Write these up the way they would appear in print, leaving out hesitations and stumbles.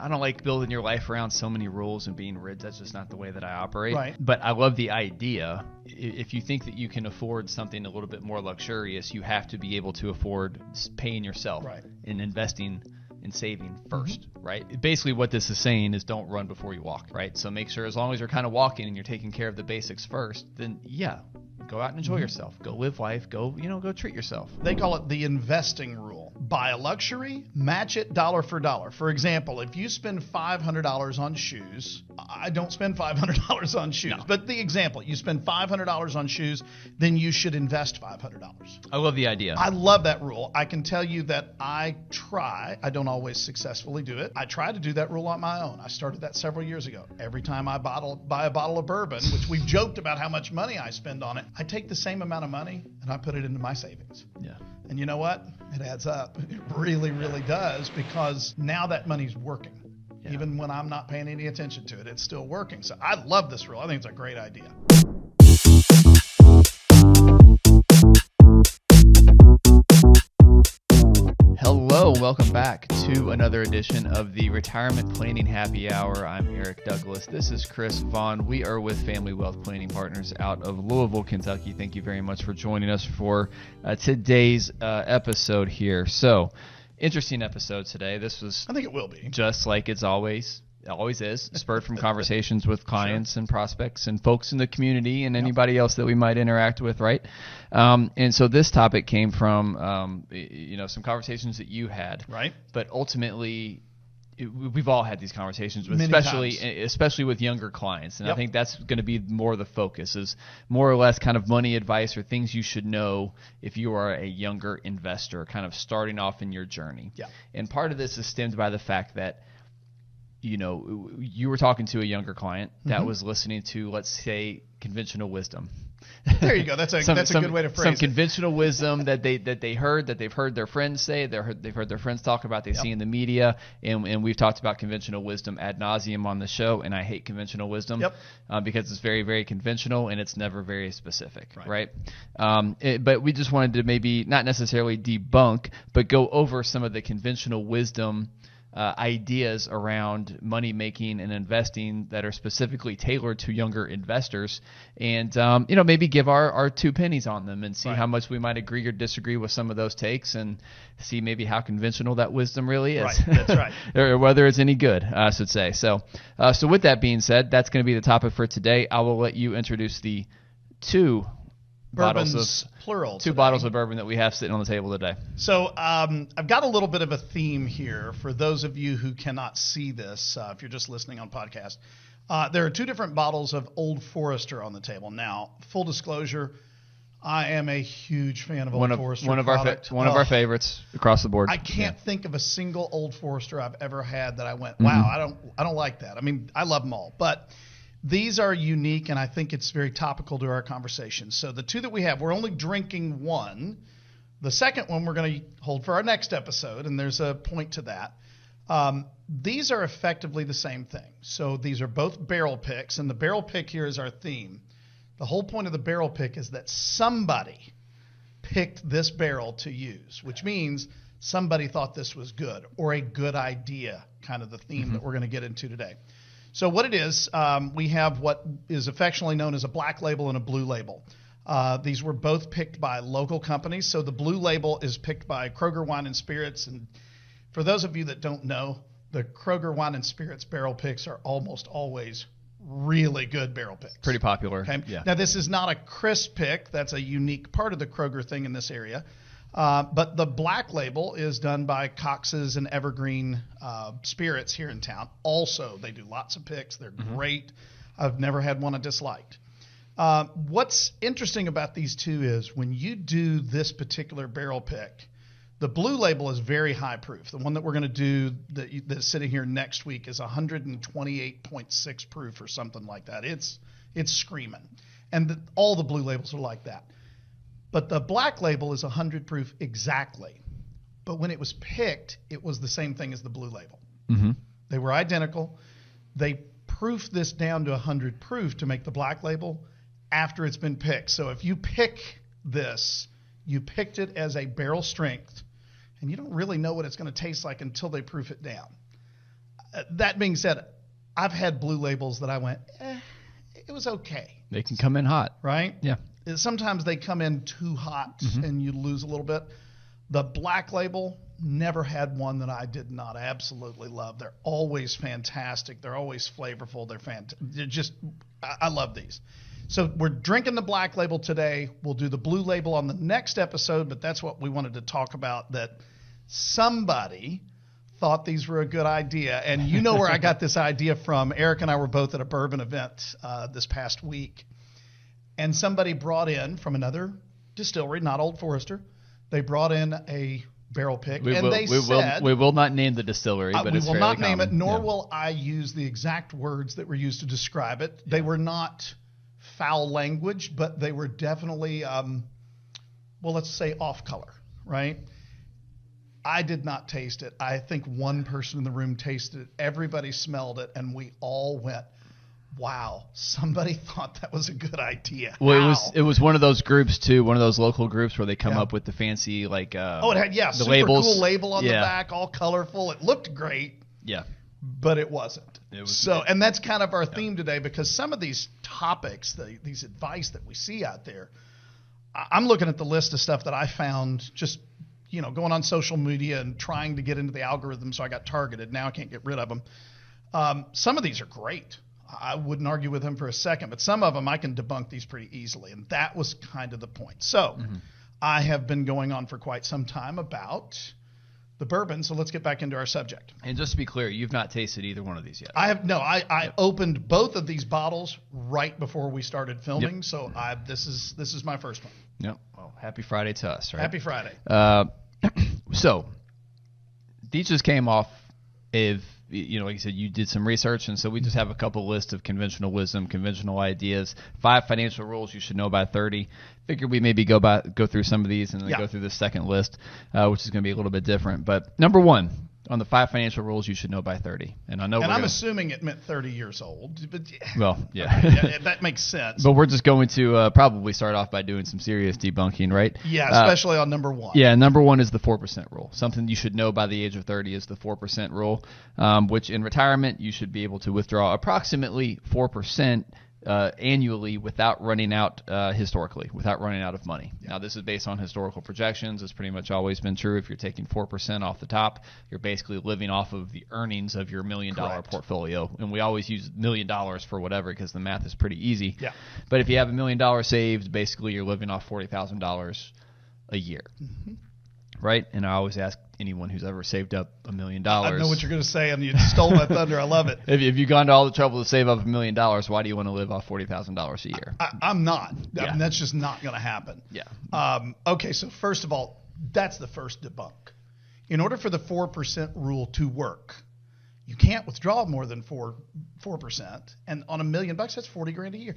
I don't like building your life around so many rules and being rigid. That's just not the way that I operate. Right. But I love the idea. If you think that you can afford something a little bit more luxurious, you have to be able to afford paying yourself and investing and saving first, right? Basically what this is saying is don't run before you walk, right? So make sure as long as you're kind of walking and you're taking care of the basics first, then go out and enjoy yourself. Go live life. Go treat yourself. They call it the investing rule. Buy a luxury, match it dollar for dollar. For example, if you spend $500 on shoes, I don't spend $500 on shoes, but the example, you spend $500 on shoes, then you should invest $500. I love the idea. I love that rule. I can tell you that I don't always successfully do it. I try to do that rule on my own. I started that several years ago. Every time I buy a bottle of bourbon, which we've joked about how much money I spend on it, I take the same amount of money and I put it into my savings. Yeah. And you know what? It adds up. It really, really does, because now that money's working. Yeah. Even when I'm not paying any attention to it, it's still working. So I love this rule. I think it's a great idea. Hello, welcome back to another edition of the Retirement Planning Happy Hour. I'm Eric Douglas. This is Chris Vaughn. We are with Family Wealth Planning Partners out of Louisville, Kentucky. Thank you very much for joining us for today's episode here. So, interesting episode today. This was, I think it will be, just like it always is, spurred from conversations with clients and prospects and folks in the community and anybody else that we might interact with, right? And so this topic came from, some conversations that you had, right? But ultimately, we've all had these conversations, with, Many especially with younger clients, and I think that's going to be more the focus, is more or less kind of money advice or things you should know if you are a younger investor, kind of starting off in your journey. Yeah. And part of this is stemmed by the fact that, you were talking to a younger client that was listening to, let's say, conventional wisdom. There you go. That's a good way to phrase it. Some conventional wisdom that they've heard their friends say, they've heard their friends talk about, they see in the media, and we've talked about conventional wisdom ad nauseum on the show, and I hate conventional wisdom because it's very, very conventional and it's never very specific, right? But we just wanted to maybe not necessarily debunk, but go over some of the conventional wisdom ideas around money making and investing that are specifically tailored to younger investors, and maybe give our 2 pennies on them and see how much we might agree or disagree with some of those takes, and see maybe how conventional that wisdom really is. Right, that's right. Or whether it's any good, I should say. So with that being said, that's going to be the topic for today. I will let you introduce the 2 bottles of bourbon that we have sitting on the table today. So I've got a little bit of a theme here for those of you who cannot see this. If you're just listening on podcast, there are 2 different bottles of Old Forester on the table. Now, full disclosure, I am a huge fan of Old Forester. One of our favorites across the board. I can't think of a single Old Forester I've ever had that I went, wow, I don't like that. I mean, I love them all, but these are unique, and I think it's very topical to our conversation. So the 2 that we have, we're only drinking one. The second one we're going to hold for our next episode, and there's a point to that. These are effectively the same thing. So these are both barrel picks, and the barrel pick here is our theme. The whole point of the barrel pick is that somebody picked this barrel to use, which means somebody thought this was good or a good idea, kind of the theme that we're going to get into today. So what it is, we have what is affectionately known as a black label and a blue label. These were both picked by local companies. So the blue label is picked by Kroger Wine and Spirits. And for those of you that don't know, the Kroger Wine and Spirits barrel picks are almost always really good barrel picks. Pretty popular. Okay? Yeah. Now, this is not a crisp pick. That's a unique part of the Kroger thing in this area. But the black label is done by Cox's and Evergreen Spirits here in town. Also, they do lots of picks. They're great. I've never had one I disliked. What's interesting about these 2 is when you do this particular barrel pick, the blue label is very high proof. The one that we're going to do that's sitting here next week is 128.6 proof or something like that. It's screaming. And all the blue labels are like that. But the black label is 100 proof exactly. But when it was picked, it was the same thing as the blue label. They were identical. They proofed this down to 100 proof to make the black label after it's been picked. So if you pick this, you picked it as a barrel strength, and you don't really know what it's going to taste like until they proof it down. That being said, I've had blue labels that I went, it was okay. They can come in hot. Right? Yeah. Sometimes they come in too hot and you lose a little bit. The black label, never had one that I did not absolutely love. They're always fantastic. They're always flavorful. They're just, I love these. So we're drinking the black label today. We'll do the blue label on the next episode, but that's what we wanted to talk about, that somebody thought these were a good idea. And you know where I got this idea from. Eric and I were both at a bourbon event this past week. And somebody brought in from another distillery, not Old Forester, they brought in a barrel pick. We will not name the distillery, but we it's will fairly not name common. it, nor will I use the exact words that were used to describe it. They were not foul language, but they were definitely, let's say off color, right? I did not taste it. I think one person in the room tasted it. Everybody smelled it, and we all went, wow, somebody thought that was a good idea. Well, it was one of those groups too, one of those local groups where they come up with the fancy it had the super labels. Cool label on the back, all colorful. It looked great. Yeah. But it wasn't. And that's kind of our theme today, because some of these topics, these advice that we see out there, I'm looking at the list of stuff that I found just, going on social media and trying to get into the algorithm, so I got targeted. Now I can't get rid of them. Some of these are great. I wouldn't argue with him for a second, but some of them I can debunk these pretty easily, and that was kind of the point. So I have been going on for quite some time about the bourbon, so let's get back into our subject. And just to be clear, you've not tasted either one of these yet. I opened both of these bottles right before we started filming, so this is my first one. Yep. Well, happy Friday to us, right? Happy Friday. So these just came off of, like you said, you did some research, and so we just have a couple lists of conventional wisdom, conventional ideas, 5 financial rules you should know by 30. Figured we maybe go through some of these and then go through the second list, which is going to be a little bit different. But number 1 on the 5 financial rules you should know by 30, and I know. And I'm assuming it meant 30 years old, but yeah, that makes sense. But we're just going to probably start off by doing some serious debunking, right? Yeah, especially on number 1. Yeah, number 1 is the 4% rule. Something you should know by the age of 30 is the 4% rule, which in retirement you should be able to withdraw approximately 4% annually without running out without running out of money. Yeah. Now, this is based on historical projections. It's pretty much always been true. If you're taking 4% off the top, you're basically living off of the earnings of your $1 million portfolio. And we always use $1 million for whatever, because the math is pretty easy. Yeah. But if you have $1 million saved, basically you're living off $40,000 a year. Mm-hmm. Right? And I always ask anyone who's ever saved up $1 million. I know what you're going to say, and you stole my thunder. I love it. If you've gone to all the trouble to save up $1 million, why do you want to live off $40,000 a year? I'm not. Yeah. I mean, that's just not going to happen. Yeah. Okay, so first of all, that's the first debunk. In order for the 4% rule to work, you can't withdraw more than 4%. And on $1 million, that's $40,000 a year.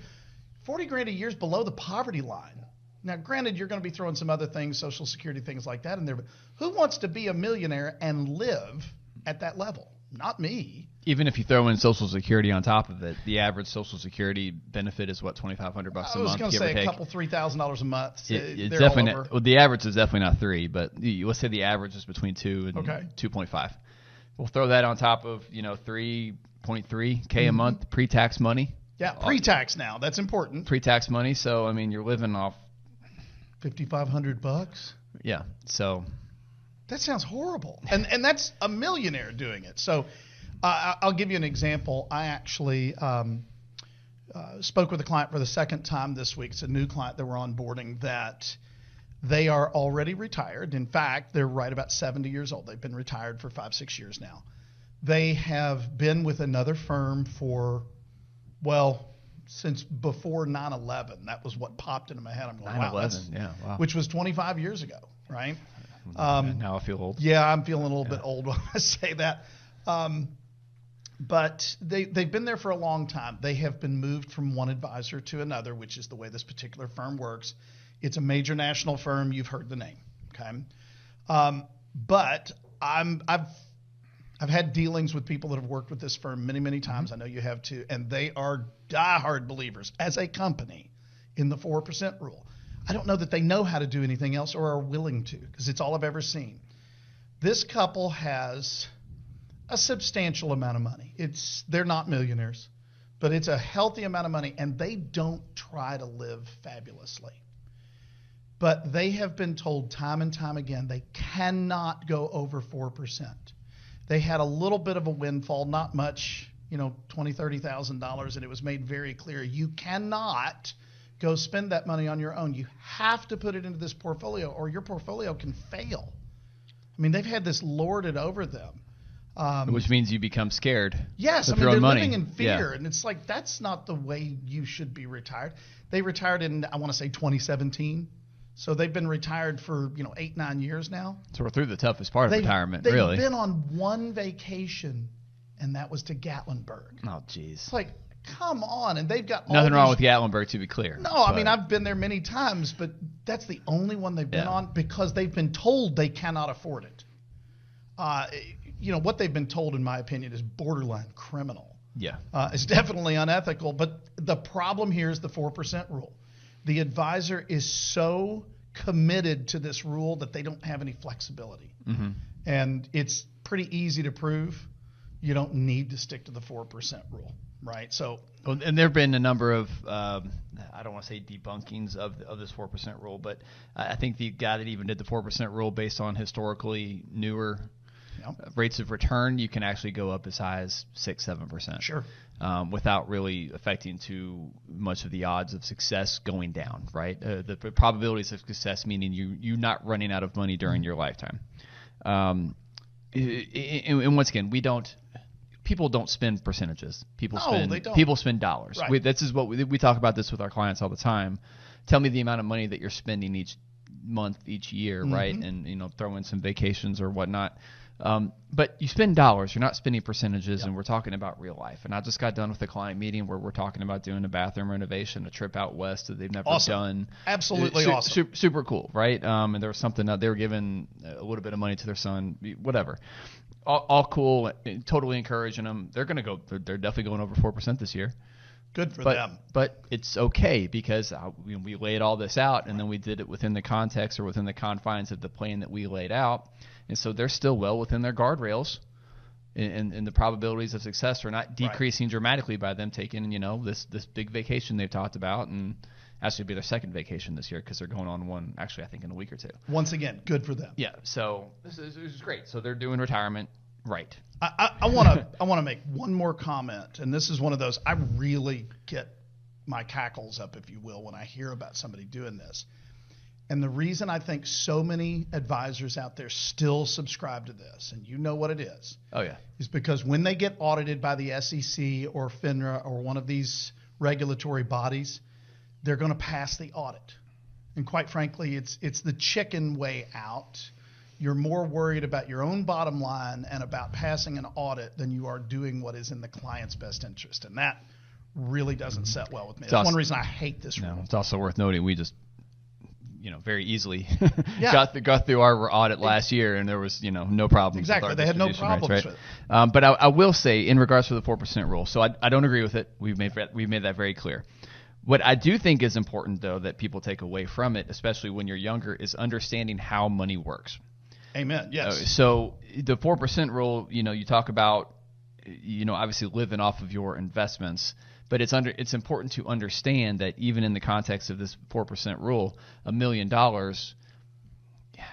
$40,000 a year is below the poverty line. Now, granted, you're going to be throwing some other things, Social Security, things like that in there, but who wants to be a millionaire and live at that level? Not me. Even if you throw in Social Security on top of it, the average Social Security benefit is what, $2,500 a month? I was going to say a couple $3,000 a month. It's definitely not, well, the average is definitely not 3, but let's say the average is between 2 and 2.5. We'll throw that on top of 3.3K a month pre-tax money. Yeah, pre-tax now. That's important. Pre-tax money. So I mean, you're living off $5,500. Yeah. So that sounds horrible. And that's a millionaire doing it. So I'll give you an example. I actually spoke with a client for the second time this week. It's a new client that we're onboarding that they are already retired. In fact, they're right about 70 years old. They've been retired for 5-6 years now. They have been with another firm for, since before 9/11. That was what popped into my head. I'm going, 9/11, wow. Which was 25 years ago, right? Now I feel old. Yeah, I'm feeling a little bit old when I say that. But they've been there for a long time. They have been moved from one advisor to another, which is the way this particular firm works. It's a major national firm. You've heard the name, okay? But I've had dealings with people that have worked with this firm many, many times. I know you have too. And they are diehard believers as a company in the 4% rule. I don't know that they know how to do anything else or are willing to, because it's all I've ever seen. This couple has a substantial amount of money. They're not millionaires, but it's a healthy amount of money, and they don't try to live fabulously. But they have been told time and time again they cannot go over 4%. They had a little bit of a windfall, not much, $20,000, $30,000, and it was made very clear you cannot go spend that money on your own. You have to put it into this portfolio, or your portfolio can fail. I mean, they've had this lorded over them. Which means you become scared. Yes, of I mean, your own they're money. living in fear, Yeah. and it's like that's not the way you should be retired. They retired in, I want to say, 2017. So they've been retired for 8-9 years now. So we're through the toughest part of retirement, they've really. They've been on one vacation, and that was to Gatlinburg. Oh, jeez. It's like, come on, and they've got nothing wrong with Gatlinburg, to be clear. No, I mean, I've been there many times, but that's the only one they've been on because they've been told they cannot afford it. What they've been told, in my opinion, is borderline criminal. Yeah. It's definitely unethical, but the problem here is the 4% rule. The advisor is so committed to this rule that they don't have any flexibility. Mm-hmm. And it's pretty easy to prove. You don't need to stick to the 4% rule, right? So, and there have been a number of, I don't want to say debunkings of this 4% rule, but I think the guy that even did the 4% rule based on historically newer rates of return, you can actually go up as high as 6-7%. Sure. Without really affecting too much of the odds of success going down, right? The probabilities of success, meaning you not running out of money during your lifetime. And once again, people don't spend percentages. People spend dollars. Right. This is what we talk about this with our clients all the time. Tell me the amount of money that you're spending each month, each year, mm-hmm. right? And throw in some vacations or whatnot. But you spend dollars, you're not spending percentages, and we're talking about real life. And I just got done with a client meeting where we're talking about doing a bathroom renovation, a trip out west that they've never done. Absolutely awesome. Super cool, right? And there was something that they were giving a little bit of money to their son, whatever. All cool, totally encouraging them. They're definitely going over 4% this year. Good for them. But it's okay because we laid all this out, and then we did it within the context or within the confines of the plan that we laid out. And so they're still well within their guardrails, and the probabilities of success are not decreasing dramatically by them taking, this big vacation they've talked about, and actually be their second vacation this year because they're going on one, actually, I think in a week or two. Once again, good for them. Yeah, so this is great. So they're doing retirement right. I want to make one more comment, and this is one of those I really get my cackles up, if you will, when I hear about somebody doing this. And the reason I think so many advisors out there still subscribe to this, and you know what it is. Oh, yeah. Is because when they get audited by the SEC or FINRA or one of these regulatory bodies, they're going to pass the audit. And quite frankly, it's the chicken way out. You're more worried about your own bottom line and about passing an audit than you are doing what is in the client's best interest. And that really doesn't set well with me. That's one reason I hate this rule. It's also worth noting we just very easily got through our audit last year, and there was, no problems. Exactly. They had no problems with it. But I will say, in regards to the 4% rule, so I don't agree with it. We've made that very clear. What I do think is important, though, that people take away from it, especially when you're younger, is understanding how money works. Amen. Yes. So the 4% rule, you talk about, obviously living off of your investments. But it's important to understand that even in the context of this 4% rule, $1 million,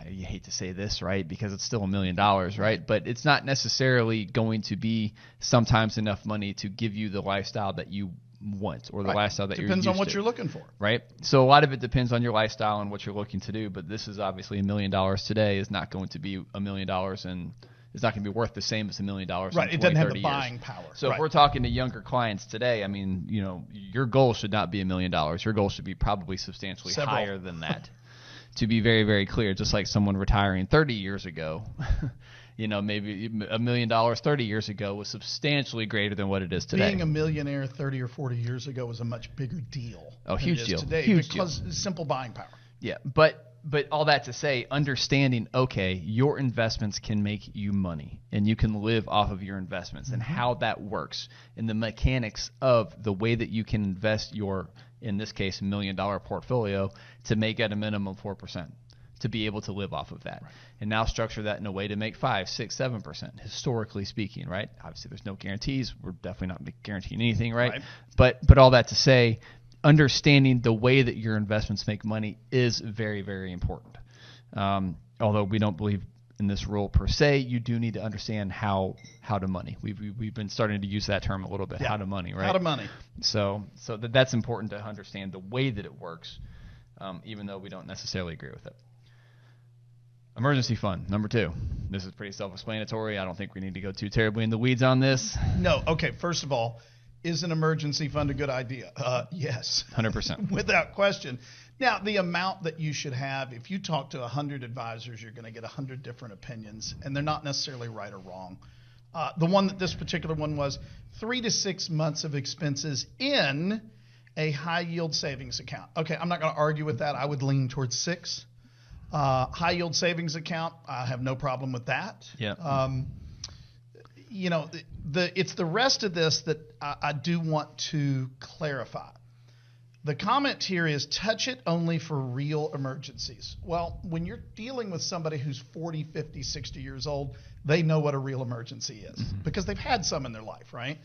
you hate to say this, right, because it's still $1 million, right? But it's not necessarily going to be sometimes enough money to give you the lifestyle that you want or the lifestyle that you're used to. Depends on what you're looking for. Right? So a lot of it depends on your lifestyle and what you're looking to do. But this is obviously $1 million today is not going to be $1 million and it's not going to be worth the same as $1 million. Right. It doesn't have the buying power. So if we're talking to younger clients today, I mean, your goal should not be $1 million. Your goal should be probably substantially higher than that. To be very, very clear, just like someone retiring 30 years ago, maybe $1 million 30 years ago was substantially greater than what it is today. Being a millionaire 30 or 40 years ago was a much bigger deal. Oh, huge deal. Today huge because deal. Simple buying power. Yeah, but all that to say, understanding, okay, your investments can make you money, and you can live off of your investments, and how that works, and the mechanics of the way that you can invest your, in this case, $1 million portfolio to make at a minimum 4%. to be able to live off of that. Right. And now structure that in a way to make 5, 6, 7%, historically speaking, right? Obviously, there's no guarantees. We're definitely not guaranteeing anything, right? But all that to say, understanding the way that your investments make money is very, very important. Although we don't believe in this rule per se, you do need to understand how to money. We've been starting to use that term a little bit, how to money, right? How to money. So that's important to understand the way that it works, even though we don't necessarily agree with it. Emergency fund, number 2. This is pretty self-explanatory. I don't think we need to go too terribly in the weeds on this. No. Okay. First of all, is an emergency fund a good idea? Yes. 100%. Without question. Now, the amount that you should have, if you talk to 100 advisors, you're going to get 100 different opinions, and they're not necessarily right or wrong. The one that this particular one was 3 to 6 months of expenses in a high-yield savings account. Okay, I'm not going to argue with that. I would lean towards 6. High-yield savings account, I have no problem with that. Yeah. It's the rest of this that I do want to clarify. The comment here is touch it only for real emergencies. Well, when you're dealing with somebody who's 40, 50, 60 years old, they know what a real emergency is because they've had some in their life, right?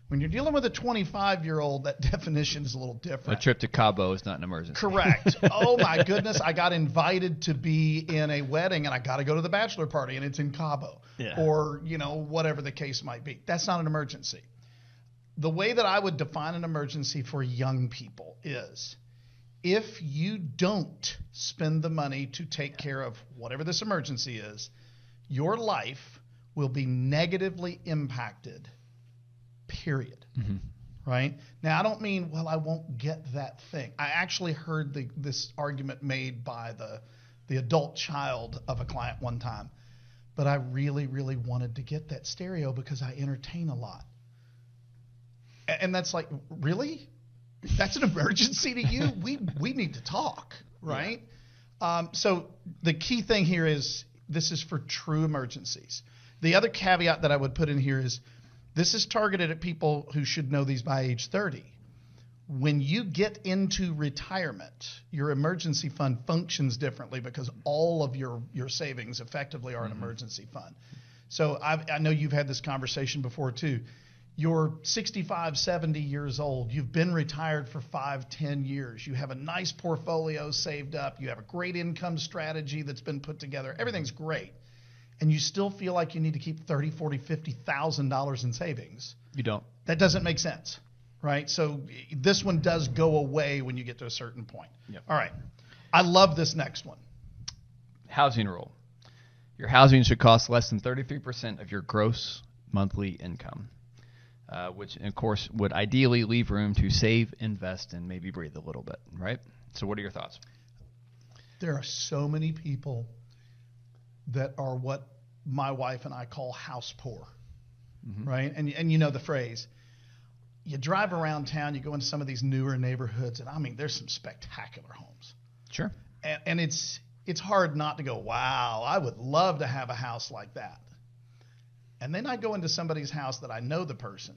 When you're dealing with a 25-year-old, that definition is a little different. A trip to Cabo is not an emergency. Correct. Oh, my goodness. I got invited to be in a wedding, and I got to go to the bachelor party, and it's in Cabo. Yeah. Or, whatever the case might be. That's not an emergency. The way that I would define an emergency for young people is if you don't spend the money to take care of whatever this emergency is, your life will be negatively impacted, period. Right? Now, I don't mean, well, I won't get that thing. I actually heard this argument made by the adult child of a client one time, but I really, really wanted to get that stereo because I entertain a lot. And that's like, really? That's an emergency to you? We need to talk, right? Yeah. So the key thing here is this is for true emergencies. The other caveat that I would put in here is this is targeted at people who should know these by age 30. When you get into retirement, your emergency fund functions differently because all of your savings effectively are an emergency fund. So I know you've had this conversation before too. You're 65, 70 years old. You've been retired for 5, 10 years. You have a nice portfolio saved up. You have a great income strategy that's been put together. Everything's great. And you still feel like you need to keep $30,000, $40,000, $50,000 in savings. You don't. That doesn't make sense, right? So this one does go away when you get to a certain point. Yep. All right. I love this next one. Housing rule. Your housing should cost less than 33% of your gross monthly income. Which, of course, would ideally leave room to save, invest, and maybe breathe a little bit, right? So what are your thoughts? There are so many people that are what my wife and I call house poor, right? And you know the phrase. You drive around town, you go into some of these newer neighborhoods, and I mean, there's some spectacular homes. Sure. And it's hard not to go, wow, I would love to have a house like that. And then I go into somebody's house that I know the person,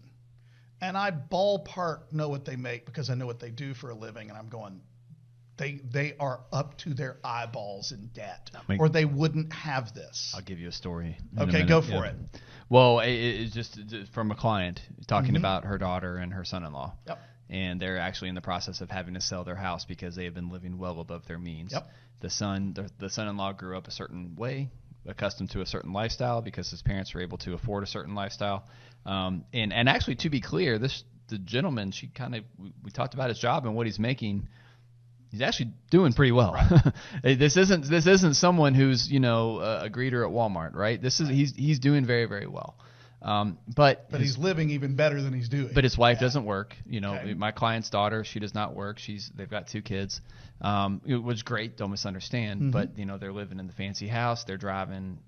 and I ballpark know what they make because I know what they do for a living, and I'm going, they are up to their eyeballs in debt, or they wouldn't have this. I'll give you a story. Okay, go for it. Well, it's just from a client talking about her daughter and her son-in-law. Yep. And they're actually in the process of having to sell their house because they have been living well above their means. Yep. The son-in-law grew up a certain way, accustomed to a certain lifestyle because his parents were able to afford a certain lifestyle. And actually, to be clear, the gentleman, we talked about his job and what he's making. He's actually doing pretty well. Right. This isn't someone who's a greeter at Walmart, right? He's doing very, very well. But he's living even better than he's doing. But his wife doesn't work. Okay. My client's daughter, she does not work. They've got 2 kids. It was great. Don't misunderstand. But they're living in the fancy house. They're driving.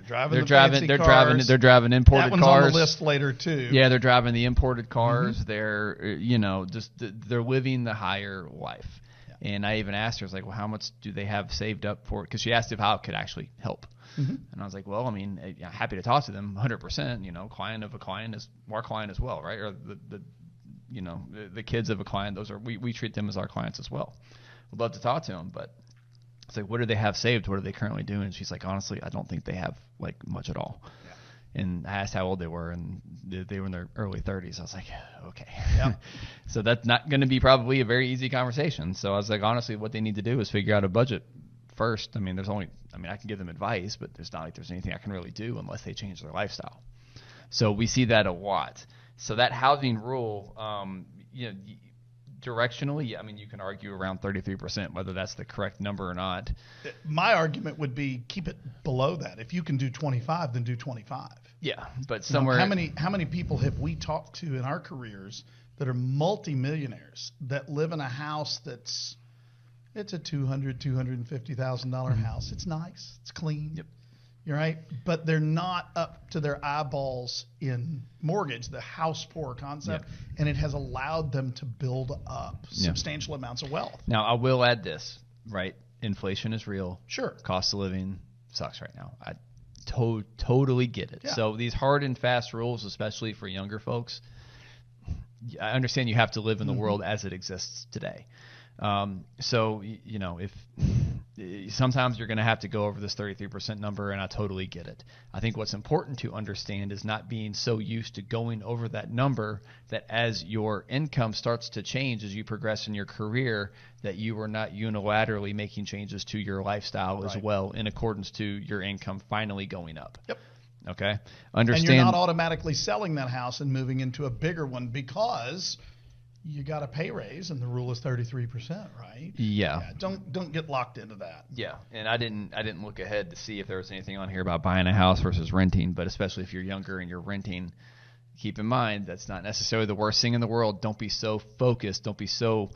They're driving imported that one's cars. On the list later too. Yeah, they're driving the imported cars. They're they're living the higher life. Yeah. And I even asked her, I was like, well, how much do they have saved up for it? Because she asked how it could actually help. And I was like, well, I mean, I'm happy to talk to them 100%. Client of a client is our client as well, right? Or the kids of a client, we treat them as our clients as well. We'd love to talk to them, but It's like, what do they have saved? What are they currently doing? And she's like, honestly, I don't think they have like much at all. Yeah. And I asked how old they were, and they were in their early 30s. I was like, okay. Yeah. So that's not going to be probably a very easy conversation. So I was like, honestly, what they need to do is figure out a budget first. I mean, I can give them advice, but there's not like there's anything I can really do unless they change their lifestyle. So we see that a lot. So that housing rule, directionally, I mean, you can argue around 33%, whether that's the correct number or not. My argument would be keep it below that. If you can do 25, then do 25. Yeah, but somewhere. How many people have we talked to in our careers that are multimillionaires that live in a house it's a $250,000 house. It's nice. It's clean. Yep. You're right. But they're not up to their eyeballs in mortgage, the house poor concept, and it has allowed them to build up substantial amounts of wealth. Now, I will add this, right? Inflation is real. Sure. Cost of living sucks right now. I totally get it. Yeah. So these hard and fast rules, especially for younger folks, I understand you have to live in the world as it exists today. So, if sometimes you're going to have to go over this 33% number, and I totally get it. I think what's important to understand is not being so used to going over that number that as your income starts to change as you progress in your career, that you are not unilaterally making changes to your lifestyle as well in accordance to your income finally going up. Yep. Okay. Understand. And you're not automatically selling that house and moving into a bigger one because you got a pay raise, and the rule is 33%, right? Yeah. Don't get locked into that. Yeah, and I didn't look ahead to see if there was anything on here about buying a house versus renting, but especially if you're younger and you're renting, keep in mind that's not necessarily the worst thing in the world. Don't be so focused. Don't be so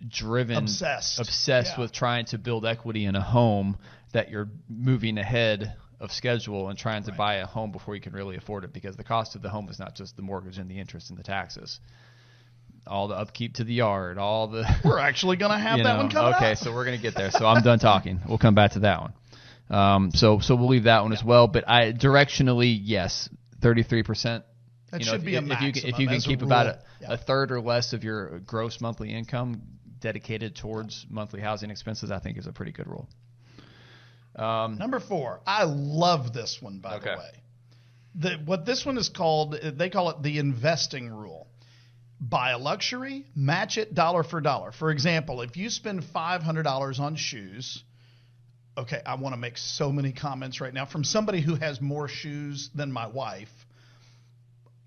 driven, obsessed with trying to build equity in a home that you're moving ahead of schedule and trying to buy a home before you can really afford it, because the cost of the home is not just the mortgage and the interest and the taxes. All the upkeep to the yard, all the... We're actually going to have that one coming up. Okay, so we're going to get there. So I'm done talking. We'll come back to that one. So we'll leave that one as well. But directionally, yes, 33%. That should be a maximum. If you can keep about a third or less of your gross monthly income dedicated towards monthly housing expenses, I think is a pretty good rule. Number 4. I love this one, by the way. What this one is called, they call it the investing rule. Buy a luxury, match it dollar for dollar. For example, if you spend $500 on shoes, okay, I want to make so many comments right now from somebody who has more shoes than my wife.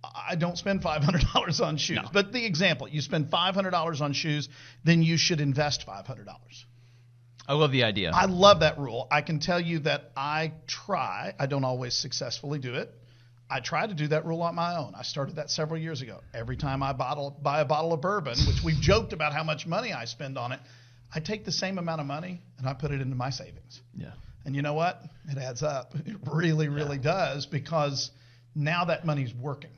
I don't spend $500 on shoes. No. But the example, you spend $500 on shoes, then you should invest $500. I love the idea. I love that rule. I can tell you that I don't always successfully do it. I try to do that rule on my own. I started that several years ago. Every time I buy a bottle of bourbon, which we've joked about how much money I spend on it, I take the same amount of money and I put it into my savings. Yeah. And you know what? It adds up. It really, really does, because now that money's working.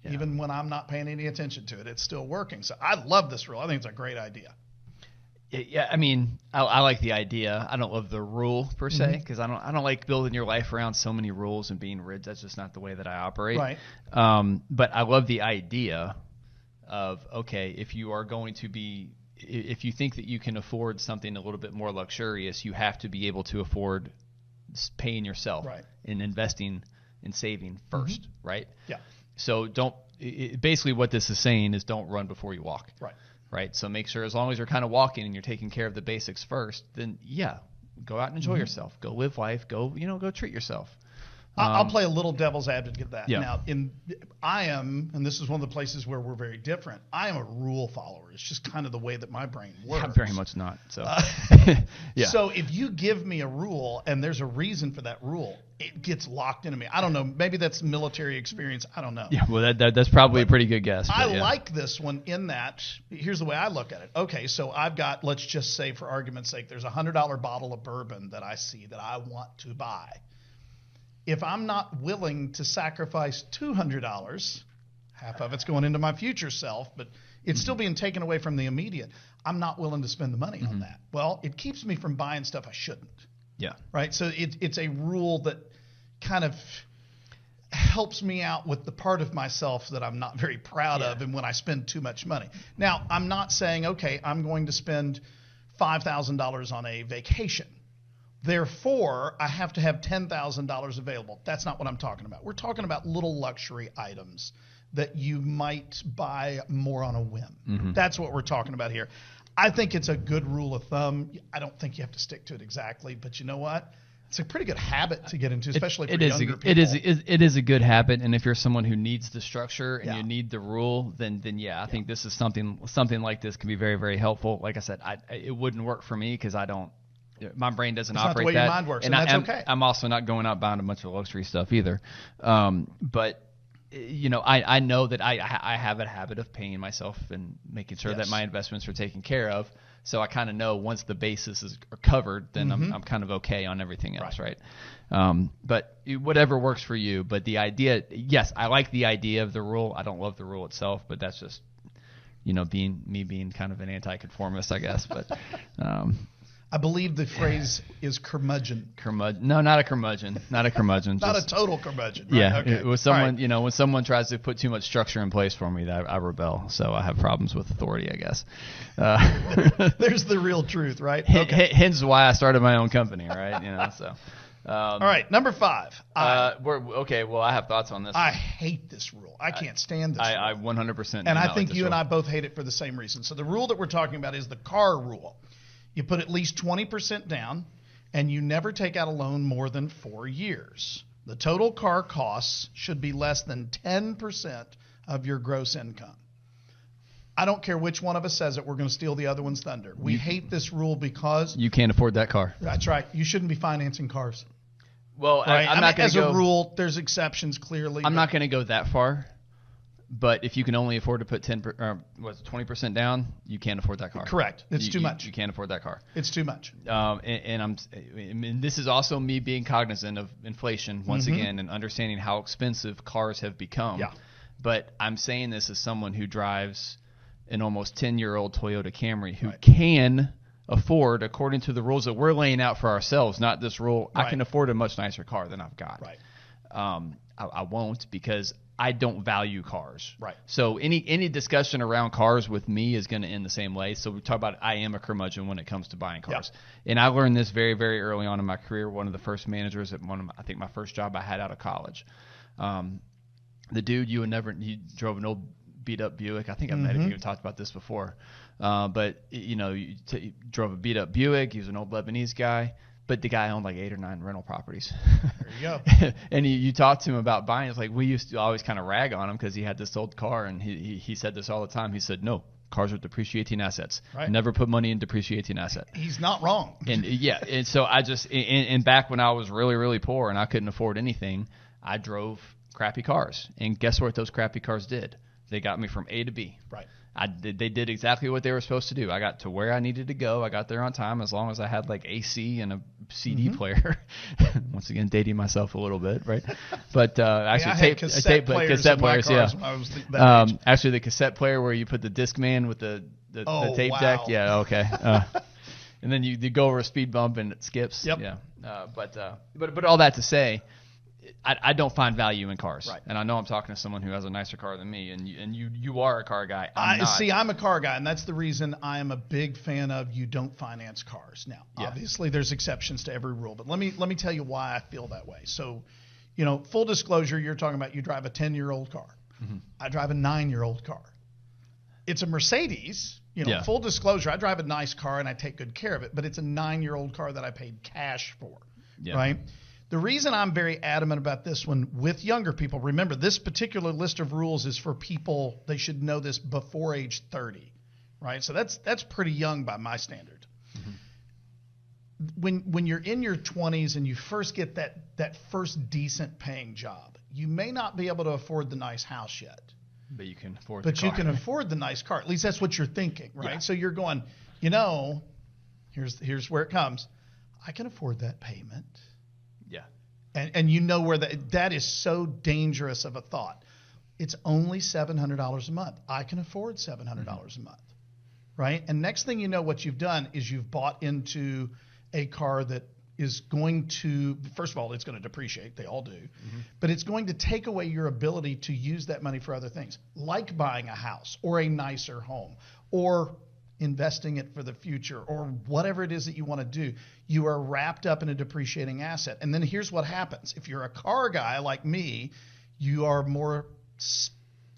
Yeah. Even when I'm not paying any attention to it, it's still working. So I love this rule. I think it's a great idea. Yeah, I mean, I like the idea. I don't love the rule per se, because I don't like building your life around so many rules and being rigid. That's just not the way that I operate. Right. But I love the idea of, okay, if you are going to be, if you think that you can afford something a little bit more luxurious, you have to be able to afford paying yourself and investing and saving first, right? Yeah. So basically what this is saying is don't run before you walk. Right. So make sure, as long as you're kind of walking and you're taking care of the basics first, then go out and enjoy yourself. Go live life. Go treat yourself. I'll play a little devil's advocate of that. Yeah. Now, I am, and this is one of the places where we're very different, I am a rule follower. It's just kind of the way that my brain works. Yeah, very much not. So, So if you give me a rule and there's a reason for that rule, it gets locked into me. I don't know. Maybe that's military experience. I don't know. Yeah, well, that's probably a pretty good guess. I like this one in that, here's the way I look at it. Okay, so I've got, let's just say for argument's sake, there's a $100 bottle of bourbon that I see that I want to buy. If I'm not willing to sacrifice $200, half of it's going into my future self, but it's still being taken away from the immediate, I'm not willing to spend the money on that. Well, it keeps me from buying stuff I shouldn't. Yeah. Right? So it's a rule that kind of helps me out with the part of myself that I'm not very proud of, and when I spend too much money. Now, I'm not saying, okay, I'm going to spend $5,000 on a vacation. Therefore, I have to have $10,000 available. That's not what I'm talking about. We're talking about little luxury items that you might buy more on a whim. Mm-hmm. That's what we're talking about here. I think it's a good rule of thumb. I don't think you have to stick to it exactly, but you know what? It's a pretty good habit to get into, especially for younger people. It is a good habit, and if you're someone who needs the structure and you need the rule, then I think this is something like this can be very, very helpful. Like I said, it wouldn't work for me because my brain doesn't operate not the way that. Your mind works, and that's okay. I'm also not going out buying a bunch of luxury stuff either. But I know that I have a habit of paying myself and making sure that my investments are taken care of. So I kind of know once the basis is covered, then I'm kind of okay on everything else, right? But whatever works for you. But the idea, yes, I like the idea of the rule. I don't love the rule itself, but that's just being kind of an anti-conformist, I guess. But I believe the phrase is curmudgeon. No, not a curmudgeon. Not a curmudgeon. Not a total curmudgeon. Right? Yeah. Okay. With someone, when someone tries to put too much structure in place for me, I rebel. So I have problems with authority, I guess. There's the real truth, right? Okay. Hence why I started my own company, right? So. All right, number 5. Well, I have thoughts on this. I hate this rule. I can't stand this rule. I 100%. And I think you and I both hate it for the same reason. So the rule that we're talking about is the car rule. You put at least 20% down, and you never take out a loan more than 4 years. The total car costs should be less than 10% of your gross income. I don't care which one of us says it. We're going to steal the other one's thunder. We hate this rule because you can't afford that car. That's right. You shouldn't be financing cars. Well, right? I'm not going to go. As a rule, there's exceptions clearly. I'm not going to go that far. But if you can only afford to put 20% down, you can't afford that car. Correct. It's too much. You can't afford that car. It's too much. And this is also me being cognizant of inflation once again and understanding how expensive cars have become. Yeah. But I'm saying this as someone who drives an almost 10-year-old Toyota Camry who can afford, according to the rules that we're laying out for ourselves, not this rule, I can afford a much nicer car than I've got. Right. I won't because I don't value cars. Right. So any discussion around cars with me is going to end the same way. So we talk about I am a curmudgeon when it comes to buying cars. Yeah. And I learned this very, very early on in my career. One of the first managers at my first job I had out of college. The dude he drove an old beat up Buick. I think I might have even talked about this before. But he drove a beat up Buick. He was an old Lebanese guy. But the guy owned like 8 or 9 rental properties. There you go. And you talk to him about buying. It's like we used to always kind of rag on him because he had this old car, and he said this all the time. He said, "No, cars are depreciating assets. Right. Never put money in depreciating asset." He's not wrong. And so I just and back when I was really, really poor and I couldn't afford anything, I drove crappy cars. And guess what those crappy cars did? They got me from A to B. Right. They did exactly what they were supposed to do. I got to where I needed to go. I got there on time as long as I had like AC and a CD player. Once again, dating myself a little bit, right? But actually, cassette players. Yeah. Actually, the cassette player where you put the Discman with the tape deck. Yeah. Okay. And then you go over a speed bump and it skips. Yep. Yeah. But all that to say, I don't find value in cars, right. And I know I'm talking to someone who has a nicer car than me, and you are a car guy. I'm a car guy, and that's the reason I am a big fan of you don't finance cars. Now, obviously, there's exceptions to every rule, but let me tell you why I feel that way. So, full disclosure, you're talking about you drive a 10-year-old car. Mm-hmm. I drive a 9-year-old car. It's a Mercedes. Full disclosure, I drive a nice car and I take good care of it, but it's a 9-year-old car that I paid cash for, right? The reason I'm very adamant about this one with younger people, remember, this particular list of rules is for people, they should know this before age 30, right? So that's pretty young by my standard. Mm-hmm. When you're in your 20s and you first get that first decent paying job, you may not be able to afford the nice house yet. But you can afford you can afford the nice car. At least that's what you're thinking, right? Yeah. So you're going, here's where it comes. I can afford that payment. Yeah. And where that is so dangerous of a thought. It's only $700 a month. I can afford $700 a month, right? And next thing you know, what you've done is you've bought into a car that is going to, first of all, it's going to depreciate. They all do. Mm-hmm. But it's going to take away your ability to use that money for other things, like buying a house or a nicer home or investing it for the future, or whatever it is that you want to do, you are wrapped up in a depreciating asset. And then here's what happens. If you're a car guy like me, you are more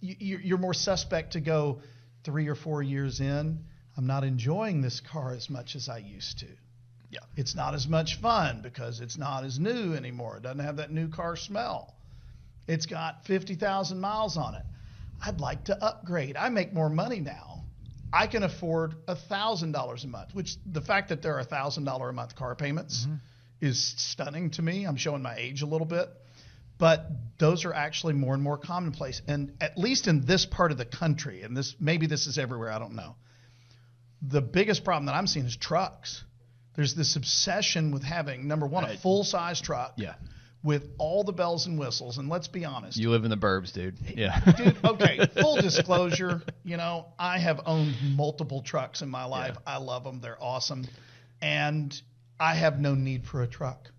you're more suspect to go 3 or 4 years in. I'm not enjoying this car as much as I used to. Yeah. It's not as much fun because it's not as new anymore. It doesn't have that new car smell. It's got 50,000 miles on it. I'd like to upgrade. I make more money now. I can afford $1,000 a month, which the fact that there are $1,000 a month car payments is stunning to me. I'm showing my age a little bit, but those are actually more and more commonplace. And at least in this part of the country, and maybe this is everywhere, I don't know. The biggest problem that I'm seeing is trucks. There's this obsession with having, number one, a full-size truck. Yeah. With all the bells and whistles, and let's be honest. You live in the burbs, dude. Yeah. Dude, okay, full disclosure, I have owned multiple trucks in my life. Yeah. I love them. They're awesome. And I have no need for a truck.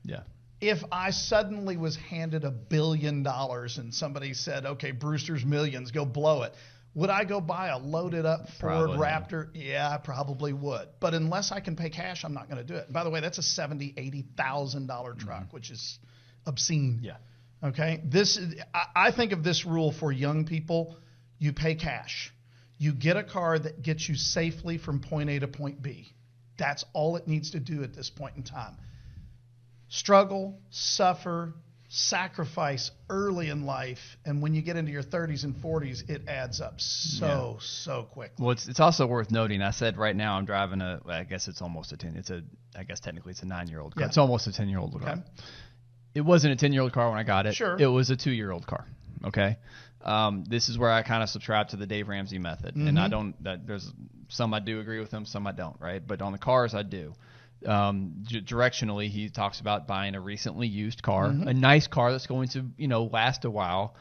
Yeah. If I suddenly was handed $1 billion and somebody said, okay, Brewster's Millions, go blow it, would I go buy a loaded up Ford Raptor? Yeah, I probably would. But unless I can pay cash, I'm not going to do it. And by the way, that's a $70,000, $80,000 truck, which is obscene. Yeah. Okay. I think of this rule for young people. You pay cash. You get a car that gets you safely from point A to point B. That's all it needs to do at this point in time. Struggle, suffer, sacrifice early in life, and when you get into your 30s and 40s, it adds up so quickly. Well, it's also worth noting. I said right now I'm driving I guess it's almost a 10. I guess technically it's a 9-year-old car. Yeah. It's almost a 10-year-old car. It wasn't a 10-year-old car when I got it. Sure. It was a 2-year-old car. Okay. This is where I kind of subscribe to the Dave Ramsey method, and I don't. There's some I do agree with him, some I don't. Right, but on the cars I do. Directionally, he talks about buying a recently used car, a nice car that's going to last a while,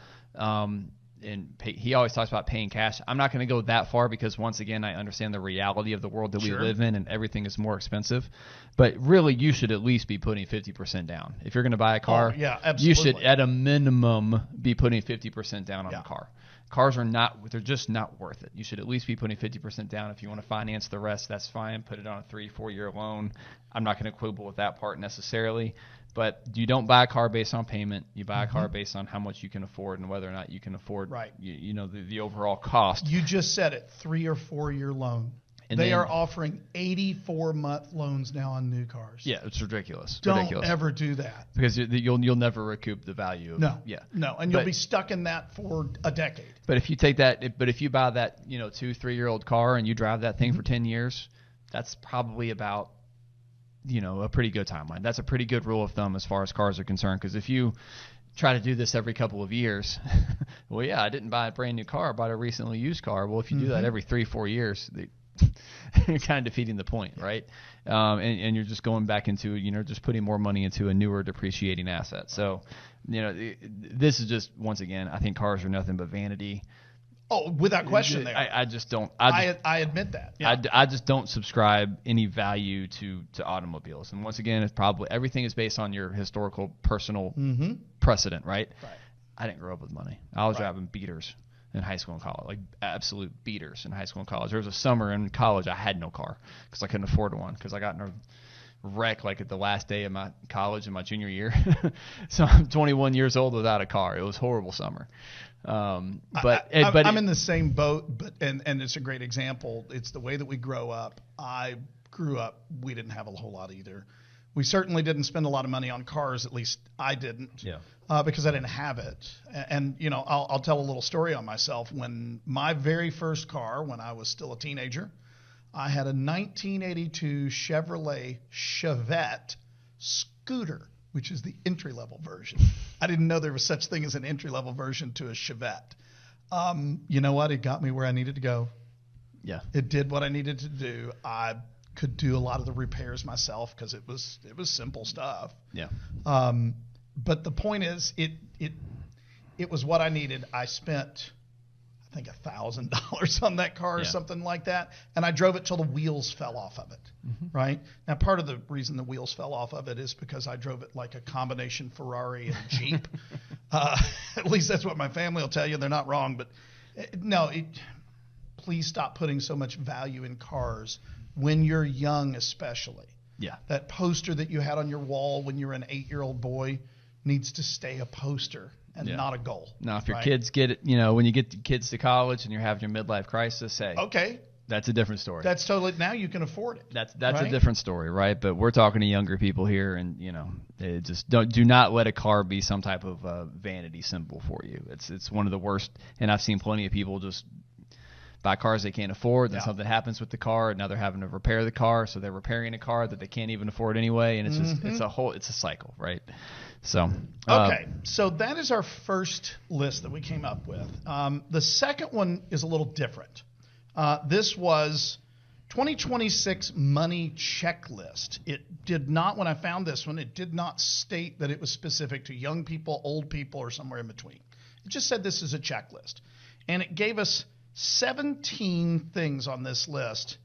he always talks about paying cash. I'm not going to go that far because once again I understand the reality of the world that we live in, and everything is more expensive. But really, you should at least be putting 50% down if you're going to buy a car. Oh, yeah, absolutely. You should at a minimum be putting 50% down on a car. Cars they're just not worth it. You should at least be putting 50% down. If you want to finance the rest, that's fine. Put it on a 3-4 year loan. I'm not going to quibble with that part necessarily. But you don't buy a car based on payment. You buy a car based on how much you can afford and whether or not you can afford the overall cost. You just said it, 3 or 4 year loan. And they are offering 84-month loans now on new cars. Yeah, it's ridiculous. Don't ever do that. Because you'll never recoup the value of it. No, and you'll be stuck in that for a decade. But if you buy that 2-3 year old car and you drive that thing for 10 years, that's probably about a pretty good timeline. That's a pretty good rule of thumb as far as cars are concerned. Because if you try to do this every couple of years, well, yeah, I didn't buy a brand new car, I bought a recently used car. Well, if you do that every 3-4 years, you're kind of defeating the point, right? And you're just going back into, just putting more money into a newer depreciating asset. So, this is just, once again, I think cars are nothing but vanity. Oh, without question, they are. I just don't. I admit that. Yeah. I just don't subscribe any value to automobiles. And once again, it's probably everything is based on your historical, personal precedent, right? Right. I didn't grow up with money. I was driving beaters in high school and college, like absolute beaters in high school and college. There was a summer in college I had no car because I couldn't afford one because I got in a wreck like at the last day of my college in my junior year. So I'm 21 years old without a car. It was a horrible summer. I'm in the same boat, but it's a great example. It's the way that we grow up. I grew up, we didn't have a whole lot either. We certainly didn't spend a lot of money on cars. At least I didn't. Yeah. Because I didn't have it. And I'll tell a little story on myself. When my very first car, when I was still a teenager, I had a 1982 Chevrolet Chevette scooter, which is the entry-level version. I didn't know there was such thing as an entry-level version to a Chevette. You know what? It got me where I needed to go. Yeah. It did what I needed to do. I could do a lot of the repairs myself because it was simple stuff. Yeah. But the point is, it was what I needed. I spent, I think, $1,000 on that car or something like that, and I drove it till the wheels fell off of it. Right now, part of the reason the wheels fell off of it is because I drove it like a combination Ferrari and Jeep. At least that's what my family will tell you. They're not wrong, but no, please stop putting so much value in cars when you're young, especially. Yeah. That poster that you had on your wall when you were an 8-year-old boy needs to stay a poster and not a goal. Now, if your kids get it, when you get the kids to college and you're having your midlife crisis, say, okay, that's a different story. That's totally, now you can afford it. That's a different story, right? But we're talking to younger people here, and they just do not let a car be some type of vanity symbol for you. It's one of the worst, and I've seen plenty of people just buy cars they can't afford, then something happens with the car, and now they're having to repair the car, so they're repairing a car that they can't even afford anyway, and it's just it's a cycle, right? So okay, so that is our first list that we came up with. The second one is a little different. This was 2026 money checklist. It did not, when I found this one, it did not state that it was specific to young people, old people, or somewhere in between. It just said this is a checklist, and it gave us 17 things on this list.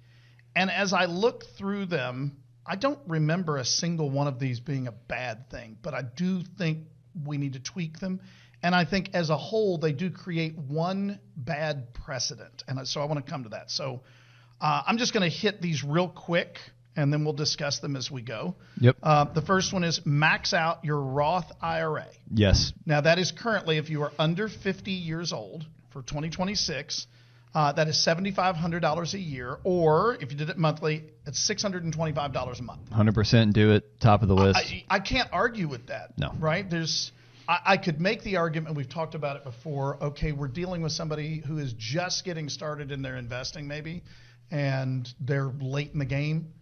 And as I look through them, I don't remember a single one of these being a bad thing, but I do think we need to tweak them. And I think as a whole, they do create one bad precedent. And so I want to come to that. So I'm just going to hit these real quick, and then we'll discuss them as we go. Yep. The first one is max out your Roth IRA. Yes. Now, that is currently, if you are under 50 years old for 2026, that is $7,500 a year, or if you did it monthly, it's $625 a month. 100% do it, top of the list. I can't argue with that. No. Right? I could make the argument, we've talked about it before, okay, we're dealing with somebody who is just getting started in their investing maybe, and they're late in the game,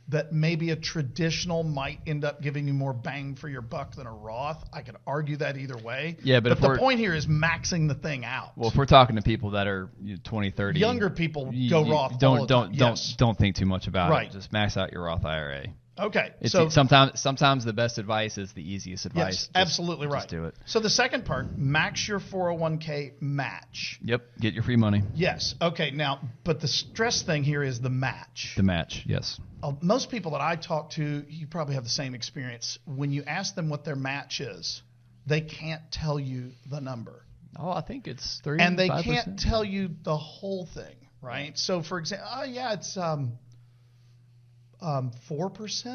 that maybe a traditional might end up giving you more bang for your buck than a Roth. I could argue that either way. Yeah, but the point here is maxing the thing out. Well, if we're talking to people that are 20, 30. Younger people go Roth. Don't think too much about it. Just max out your Roth IRA. Okay. So sometimes the best advice is the easiest advice. Yes, absolutely right. Just do it. So the second part, max your 401k match. Yep. Get your free money. Yes. Okay. Now, but the stress thing here is the match. The match. Yes. Most people that I talk to, you probably have the same experience. When you ask them what their match is, they can't tell you the number. Oh, I think it's 3. And they 5%. can't tell you the whole thing, right? So, for example, it's 4%,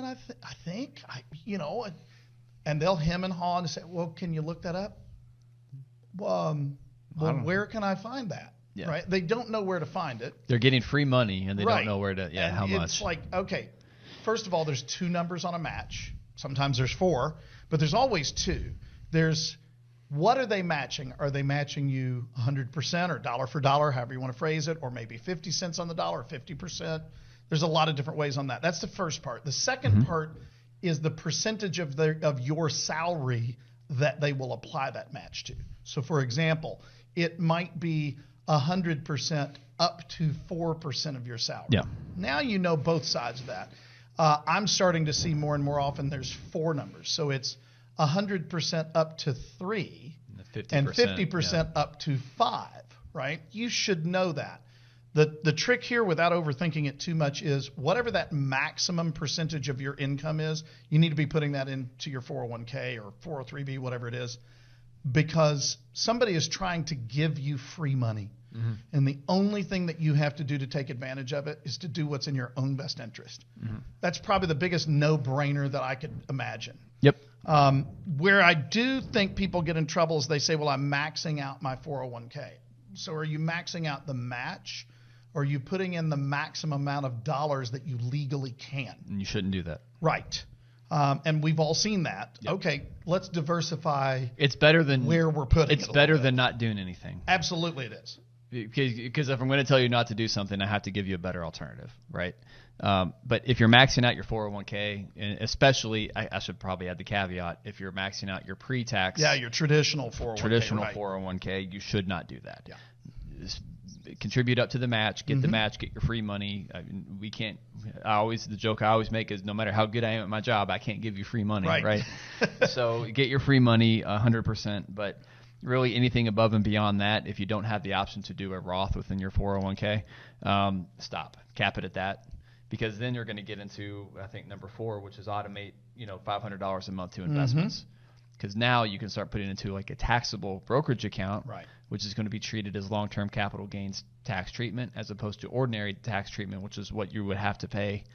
I think, and they'll hem and haw and say, well, can you look that up? Where can I find that? Yeah. Right? They don't know where to find it. They're getting free money, and they don't know where to, how much. It's like, okay, first of all, there's 2 numbers on a match. Sometimes there's 4, but there's always 2. There's, what are they matching? Are they matching you 100% or dollar for dollar, however you want to phrase it, or maybe 50 cents on the dollar, 50%? There's a lot of different ways on that. That's the first part. The second part is the percentage of your salary that they will apply that match to. So, for example, it might be 100% up to 4% of your salary. Yeah. Now you know both sides of that. I'm starting to see more and more often there's 4 numbers. So it's 100% up to 3 and 50% up to 5, right? You should know that. The trick here, without overthinking it too much, is whatever that maximum percentage of your income is, you need to be putting that into your 401k or 403b, whatever it is, because somebody is trying to give you free money. Mm-hmm. And the only thing that you have to do to take advantage of it is to do what's in your own best interest. Mm-hmm. That's probably the biggest no-brainer that I could imagine. Yep. Where I do think people get in trouble is they say, well, I'm maxing out my 401k. So are you maxing out the match? Or are you putting in the maximum amount of dollars that you legally can? And you shouldn't do that. Right. And we've all seen that. Yep. Okay, let's diversify. It's better than where we're putting it. It's better than not doing anything. Absolutely it is. Because if I'm going to tell you not to do something, I have to give you a better alternative, right? But if you're maxing out your 401k, and especially, I should probably add the caveat, if you're maxing out your pre-tax. Yeah, your traditional 401k. 401k, you should not do that. Yeah. Contribute up to the match, get the match, get your free money. I mean, we can't. The joke I always make is, no matter how good I am at my job, I can't give you free money, right? So get your free money 100%. But really, anything above and beyond that, if you don't have the option to do a Roth within your 401k, stop, cap it at that, because then you're going to get into, I think, number 4, which is automate, $500 a month to investments. because now you can start putting into like a taxable brokerage account, right, which is going to be treated as long-term capital gains tax treatment as opposed to ordinary tax treatment, which is what you would have to pay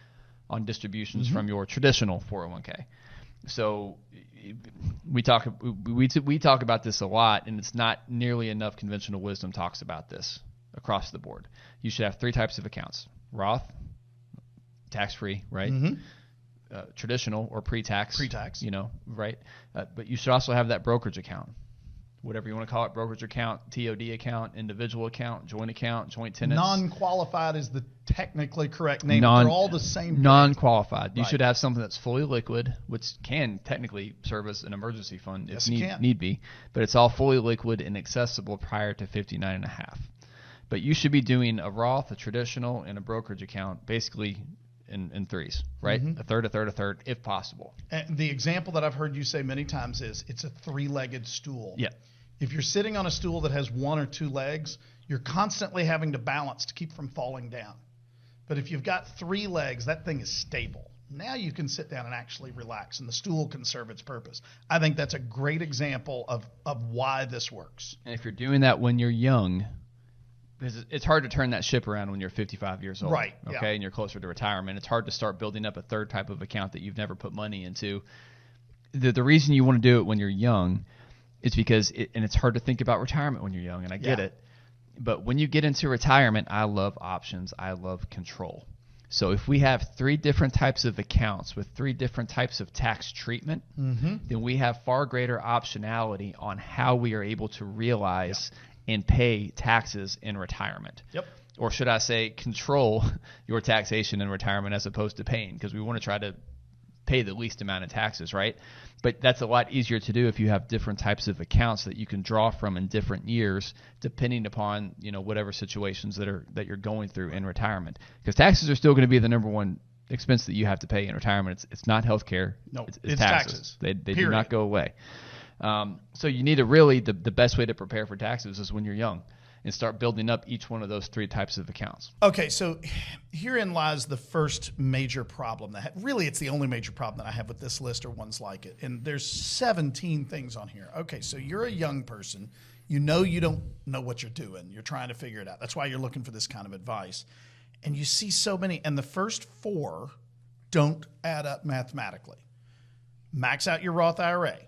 on distributions from your traditional 401k. So we talk about this a lot, and it's not nearly enough conventional wisdom talks about this across the board. You should have 3 types of accounts: Roth, tax-free, right? Traditional or pre-tax, right? But you should also have that brokerage account, whatever you want to call it, brokerage account, TOD account, individual account, joint tenants. Non-qualified is the technically correct name. They're all the same. Non-qualified. You should have something that's fully liquid, which can technically serve as an emergency fund if need be, but it's all fully liquid and accessible prior to 59.5. But you should be doing a Roth, a traditional, and a brokerage account, basically in threes, right? A third, if possible. And the example that I've heard you say many times is it's a 3-legged stool. Yeah. If you're sitting on a stool that has 1 or 2 legs, you're constantly having to balance to keep from falling down. But if you've got 3 legs, that thing is stable. Now you can sit down and actually relax, and the stool can serve its purpose. I think that's a great example of why this works. And if you're doing that when you're young, because it's hard to turn that ship around when you're 55 years old, right? Okay, yeah. And you're closer to retirement. It's hard to start building up a third type of account that you've never put money into. The reason you want to do it when you're young is because it's hard to think about retirement when you're young, and I get it. But when you get into retirement, I love options. I love control. So if we have 3 different types of accounts with 3 different types of tax treatment, then we have far greater optionality on how we are able to realize and pay taxes in retirement. Yep. Or should I say control your taxation in retirement as opposed to paying, because we want to try to pay the least amount of taxes, right? But that's a lot easier to do if you have different types of accounts that you can draw from in different years, depending upon, whatever situations that you're going through in retirement. Because taxes are still going to be the number one expense that you have to pay in retirement. It's not healthcare. No, it's taxes. They do not go away. So you need to really, the best way to prepare for taxes is when you're young and start building up each one of those 3 types of accounts. Okay, so herein lies the first major problem. Really, it's the only major problem that I have with this list or ones like it. And there's 17 things on here. Okay, so you're a young person. You don't know what you're doing. You're trying to figure it out. That's why you're looking for this kind of advice. And you see so many, and the first 4 don't add up mathematically. Max out your Roth IRA.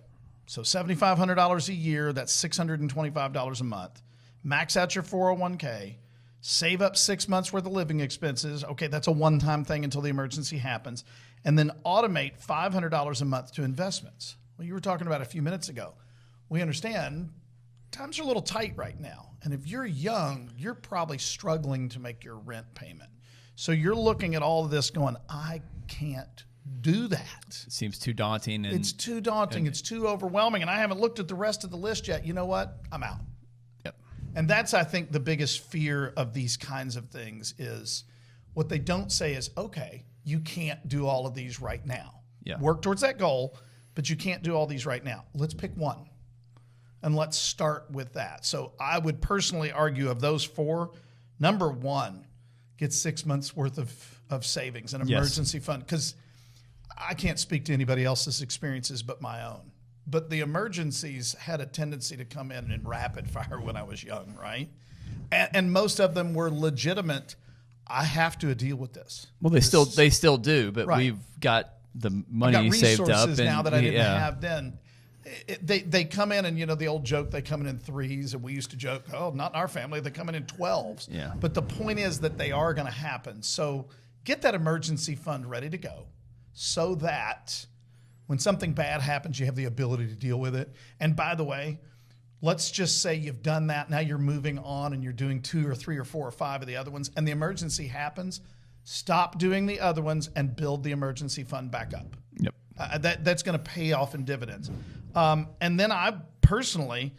So $7,500 a year, that's $625 a month. Max out your 401k, save up 6 months worth of living expenses. Okay, that's a one-time thing until the emergency happens. And then automate $500 a month to investments. Well, you were talking about a few minutes ago. We understand times are a little tight right now. And if you're young, you're probably struggling to make your rent payment. So you're looking at all of this going, I can't do that. It seems too daunting. It's too daunting. It's too overwhelming. And I haven't looked at the rest of the list yet. You know what? I'm out. Yep. And that's, I think, the biggest fear of these kinds of things is what they don't say is, okay, you can't do all of these right now. Yeah. Work towards that goal, but you can't do all these right now. Let's pick one. And let's start with that. So I would personally argue of those 4, number 1, get 6 months worth of savings, an emergency fund. Because I can't speak to anybody else's experiences but my own. But the emergencies had a tendency to come in rapid fire when I was young, right? And most of them were legitimate. I have to deal with this. Well, they still do, but we've got the money saved up. And now that I didn't have then. They come in, and the old joke, they come in 3s, and we used to joke, oh, not in our family, they come in 12s. Yeah. But the point is that they are going to happen. So get that emergency fund ready to go so that when something bad happens, you have the ability to deal with it. And by the way, let's just say you've done that. Now you're moving on and you're doing 2 or 3 or 4 or 5 of the other ones, and the emergency happens. Stop doing the other ones and build the emergency fund back up. Yep. That's going to pay off in dividends. And then I personally,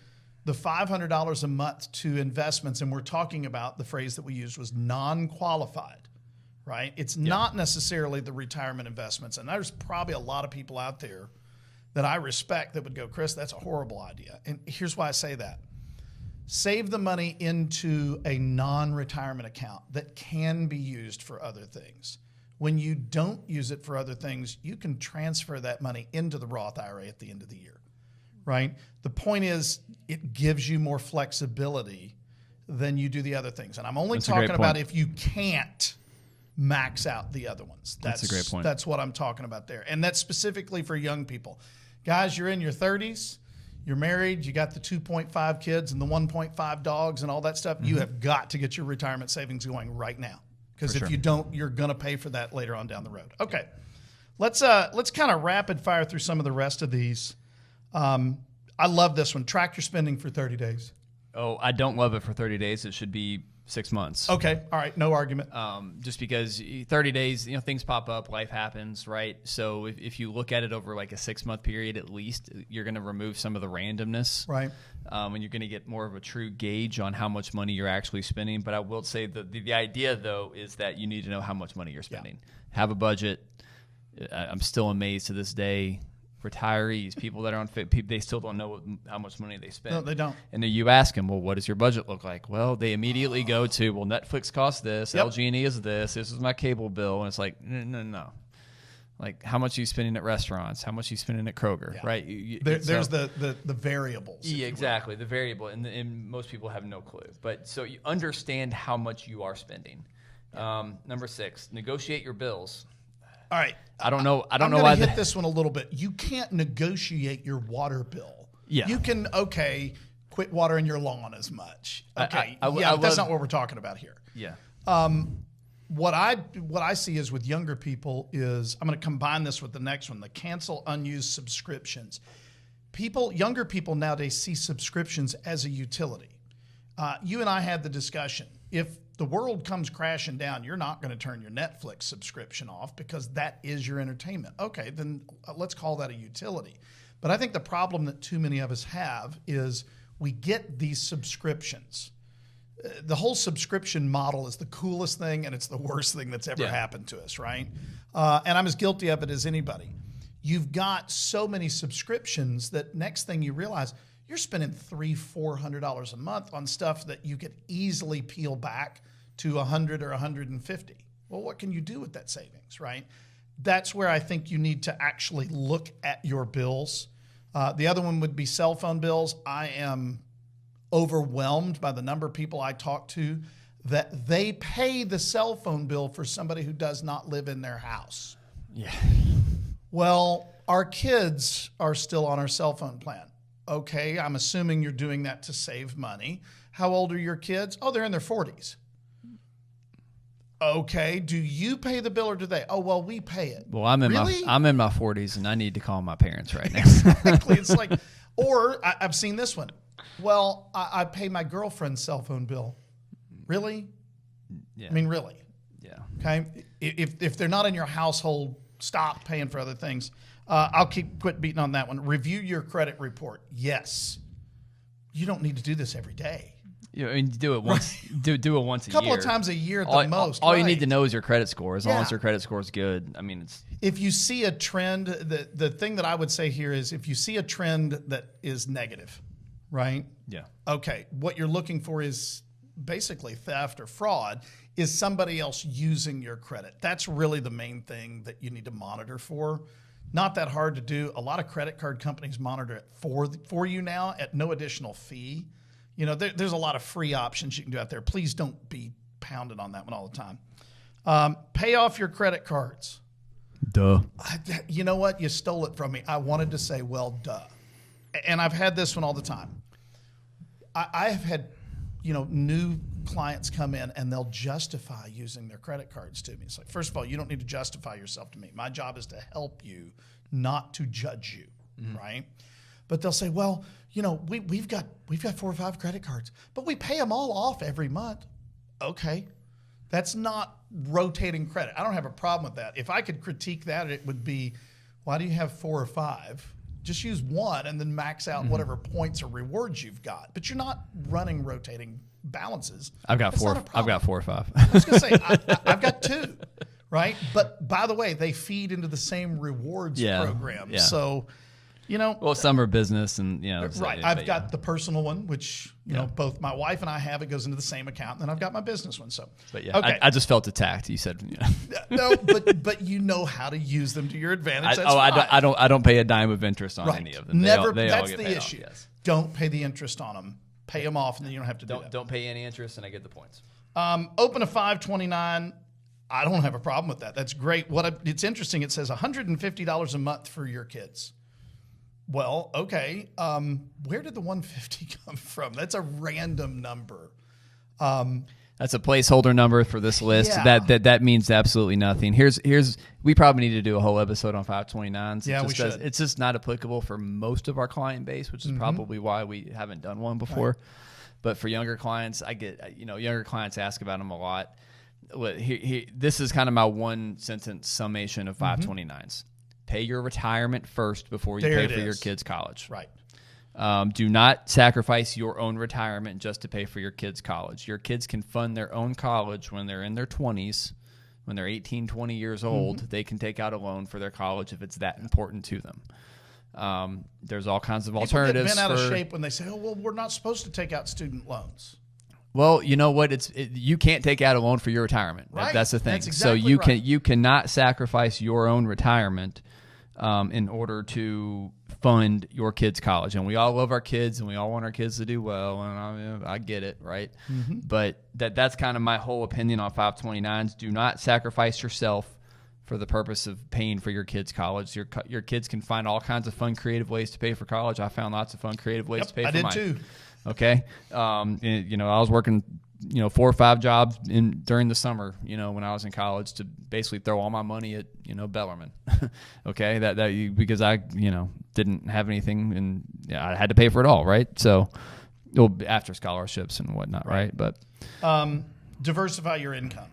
the $500 a month to investments, and we're talking about, the phrase that we used was non-qualified, right? It's not necessarily the retirement investments. And there's probably a lot of people out there that I respect that would go, Chris, that's a horrible idea. And here's why I say that. Save the money into a non-retirement account that can be used for other things. When you don't use it for other things, you can transfer that money into the Roth IRA at the end of the year, right? The point is it gives you more flexibility than you do the other things. And I'm only talking about if you can't max out the other ones. That's a great point. That's what I'm talking about there. And that's specifically for young people. Guys, you're in your 30s, you're married, you got the 2.5 kids and the 1.5 dogs and all that stuff. You have got to get your retirement savings going right now. Because if you don't, you're going to pay for that later on down the road. Okay. Let's kind of rapid fire through some of the rest of these. I love this one. Track your spending for 30 days. Oh, I don't love it for 30 days. It should be 6 months. Okay. All right. No argument. Just because 30 days, things pop up, life happens, right? So if you look at it over like a 6 month period, at least you're going to remove some of the randomness. Right. And you're going to get more of a true gauge on how much money you're actually spending. But I will say the idea though, is that you need to know how much money you're spending. Have a budget. I'm still amazed to this day. Retirees, people that are on fit, they still don't know how much money they spend. No, they don't. And then you ask them, well, what does your budget look like? Well, they immediately go to, well, Netflix costs this, LG&E is this is my cable bill. And it's like, no. Like, how much are you spending at restaurants? How much are you spending at Kroger, right? There's the variables. Yeah, exactly, the variable. And most people have no clue. But so you understand how much you are spending. Number 6, negotiate your bills. All right. I don't know I'm why. Hit this one a little bit. You can't negotiate your water bill. Yeah. You can, quit watering your lawn as much. Okay. That's not what we're talking about here. Yeah. What I see is with younger people is, I'm going to combine this with the next one, the cancel unused subscriptions. Younger people nowadays see subscriptions as a utility. You and I had the discussion. If the world comes crashing down, you're not going to turn your Netflix subscription off because that is your entertainment. Okay, then let's call that a utility. But I think the problem that too many of us have is we get these subscriptions. The whole subscription model is the coolest thing and it's the worst thing that's ever happened to us, right? And I'm as guilty of it as anybody. You've got so many subscriptions that next thing you realize, you're spending $300-400 a month on stuff that you could easily peel back to $100 or $150. Well, what can you do with that savings, right? That's where I think you need to actually look at your bills. The other one would be cell phone bills. I am overwhelmed by the number of people I talk to that they pay the cell phone bill for somebody who does not live in their house. Yeah. Well, our kids are still on our cell phone plan. Okay, I'm assuming you're doing that to save money. How old are your kids? Oh, they're in their 40s. Okay, do you pay the bill or do they? Oh, well, we pay it. Well, I'm in my 40s and I need to call my parents right now. Exactly. It's like, or I've seen this one. Well, I pay my girlfriend's cell phone bill. Really? Yeah. I mean, really? Yeah. Okay. If they're not in your household, stop paying for other things. I'll quit beating on that one. Review your credit report. Yes. You don't need to do this every day. I mean, do it once. Do it once a year. A couple of times a year at the most. All you need to know is your credit score. As long as your credit score is good, I mean, it's. If you see a trend, the thing that I would say here is if you see a trend that is negative, right? Yeah. Okay. What you're looking for is basically theft or fraud. Is somebody else using your credit? That's really the main thing that you need to monitor for. Not that hard to do. A lot of credit card companies monitor it for you now at no additional fee. There's a lot of free options you can do out there. Please don't be pounded on that one all the time. Pay off your credit cards. Duh. You know what? You stole it from me. I wanted to say, well, duh. And I've had this one all the time. I have had, new clients come in and they'll justify using their credit cards to me. It's like, first of all, you don't need to justify yourself to me. My job is to help you, not to judge you, right? But they'll say, well, we've got 4 or 5 credit cards, but we pay them all off every month. Okay. That's not rotating credit. I don't have a problem with that. If I could critique that, it would be, why do you have 4 or 5? Just use one and then max out whatever points or rewards you've got. But you're not running rotating balances. I've got 4. I've got 4 or 5. I was going to say, I've got 2, right? But by the way, they feed into the same rewards program. Yeah. So Well, some are business and, right. I've got the personal one, which, both my wife and I have. It goes into the same account. And then I've got my business one. So, but yeah, okay. I just felt attacked. You said, no, but you know how to use them to your advantage. I don't pay a dime of interest on any of them. That's the issue. Yes. Don't pay the interest on them. Pay them off, and then you don't have to do that. Don't pay any interest, and I get the points. Open a 529. I don't have a problem with that. That's great. It's interesting. It says $150 a month for your kids. Well, okay. Where did the 150 come from? That's a random number. That's a placeholder number for this list. Yeah. That means absolutely nothing. Here's we probably need to do a whole episode on 529s. Yeah, we should. It's just not applicable for most of our client base, which is probably why we haven't done one before. Right. But for younger clients, I get younger clients ask about them a lot. This is kind of my one sentence summation of 529s. Pay your retirement first before you pay for your kids' college. Right. Do not sacrifice your own retirement just to pay for your kids' college. Your kids can fund their own college when they're in their 20s. When they're 18, 20 years old, they can take out a loan for their college if it's that important to them. There's all kinds of alternatives. People get bent out of shape when they say, "Oh, well, we're not supposed to take out student loans." Well, you know what? You can't take out a loan for your retirement. Right. That's the thing. That's exactly so you cannot sacrifice your own retirement in order to fund your kids' college. And we all love our kids, and we all want our kids to do well. And I get it, right? But that's kind of my whole opinion on 529s. Do not sacrifice yourself for the purpose of paying for your kids' college. Your kids can find all kinds of fun, creative ways to pay for college. I found lots of fun, creative ways to pay for mine. I did too. Okay. I was working, 4 or 5 jobs during the summer, when I was in college to basically throw all my money at, Bellarmine. Okay. Because I, didn't have anything and I had to pay for it all. Right. So after scholarships and whatnot. Right. But, diversify your income.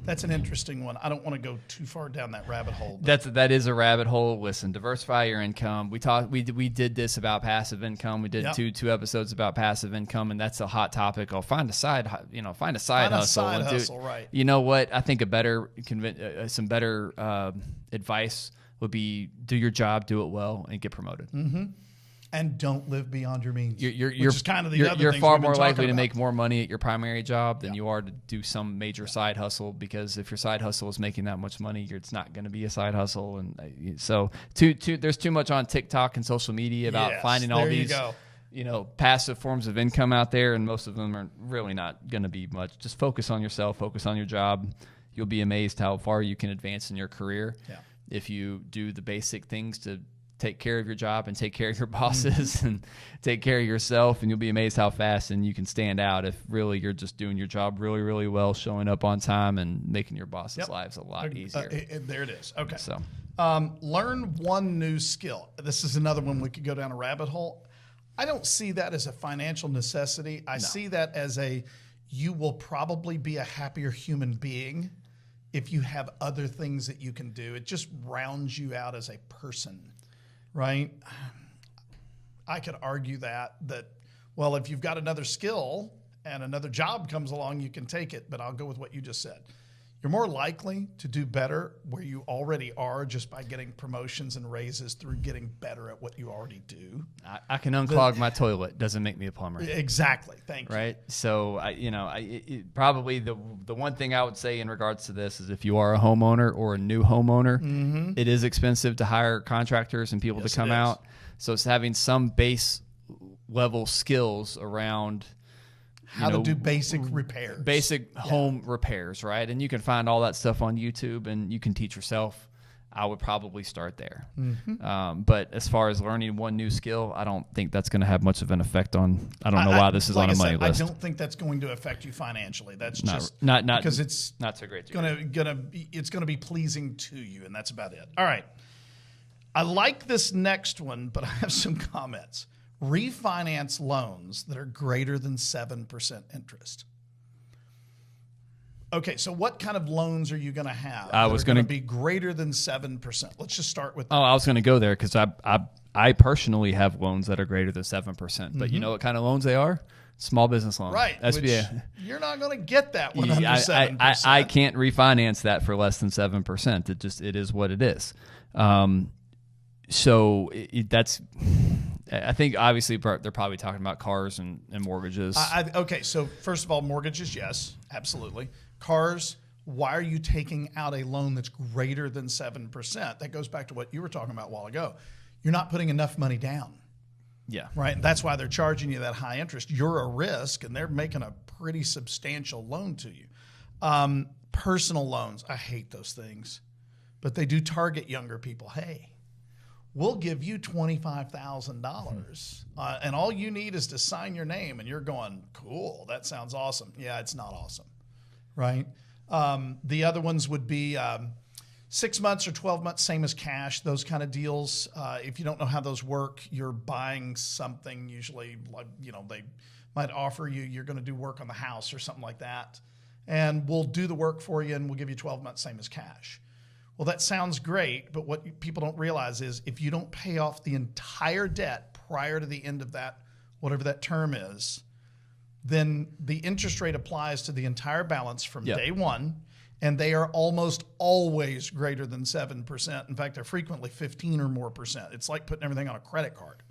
That's an interesting one. I don't want to go too far down that rabbit hole. That is a rabbit hole. Listen, diversify your income. We did this about passive income. We did two episodes about passive income, and that's a hot topic. I'll find a side hustle. Find a side hustle, right? You know what? I think some better advice would be do your job, do it well, and get promoted. And don't live beyond your means. You're kind of you're far more likely to make more money at your primary job than you are to do some major side hustle, because if your side hustle is making that much money, it's not going to be a side hustle. And so there's too much on TikTok and social media about finding all these passive forms of income out there, and most of them are really not going to be much. Just focus on yourself, focus on your job. You'll be amazed how far you can advance in your career if you do the basic things to take care of your job and take care of your bosses and take care of yourself, and you'll be amazed how fast and you can stand out if really you're just doing your job really, really well, showing up on time and making your boss's lives a lot easier. There it is. Okay. So, learn one new skill. This is another one we could go down a rabbit hole. I don't see that as a financial necessity. I see that as you will probably be a happier human being if you have other things that you can do. It just rounds you out as a person. Right? I could argue that, well, if you've got another skill and another job comes along, you can take it. But I'll go with what you just said. You're more likely to do better where you already are just by getting promotions and raises through getting better at what you already do. I can unclog my toilet. Doesn't make me a plumber. Exactly. Thank you. Right? So, probably the one thing I would say in regards to this is if you are a homeowner or a new homeowner, it is expensive to hire contractors and people to come out. So it's having some base level skills around how to do basic repairs. Basic home repairs, right? And you can find all that stuff on YouTube and you can teach yourself. I would probably start there. But as far as learning one new skill, I don't think that's going to have much of an effect on, I don't know why this is on a money list. I don't think that's going to affect you financially. That's not because it's not so great. It's going to be pleasing to you, and that's about it. All right. I like this next one, but I have some comments. Refinance loans that are greater than 7% interest. Okay, so what kind of loans are you going to have? I was going to be greater than 7%. Let's just start with that. I was going to go there because I personally have loans that are greater than 7%. But you know what kind of loans they are? Small business loans. Right. SBA. You're not going to get that one under 7%. I can't refinance that for less than 7%. It is what it is. So that's, I think obviously they're probably talking about cars and mortgages. Okay, so first of all, mortgages, yes, absolutely. Cars, why are you taking out a loan that's greater than 7%? That goes back to what you were talking about a while ago. You're not putting enough money down. Yeah. Right. And that's why they're charging you that high interest. You're a risk, and they're making a pretty substantial loan to you. Personal loans, I hate those things, but they do target younger people. Hey, we'll give you $25,000, and all you need is to sign your name. And you're going, cool, that sounds awesome. Yeah, it's not awesome, right? The other ones would be 6 months or 12 months, same as cash, those kind of deals. If you don't know how those work, you're buying something usually, like, they might offer you, you're going to do work on the house or something like that, and we'll do the work for you and we'll give you 12 months, same as cash. Well, that sounds great, but what people don't realize is if you don't pay off the entire debt prior to the end of that, whatever that term is, then the interest rate applies to the entire balance from day one, and they are almost always greater than 7%. In fact, they're frequently 15 or more percent. It's like putting everything on a credit card,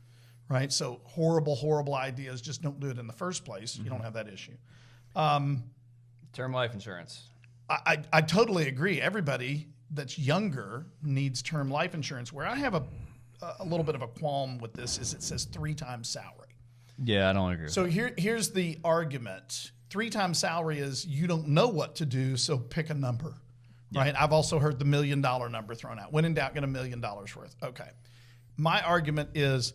right? So horrible ideas. Just don't do it in the first place. Mm-hmm. You don't have that issue. Term life insurance. I totally agree. Everybody that's younger needs term life insurance. Where I have a little bit of a qualm with this is it says 3 times salary. Yeah, I don't agree. So here's the argument. 3 times salary is you don't know what to do, so pick a number, right? I've also heard the $1 million number thrown out. When in doubt, get $1 million worth. Okay. My argument is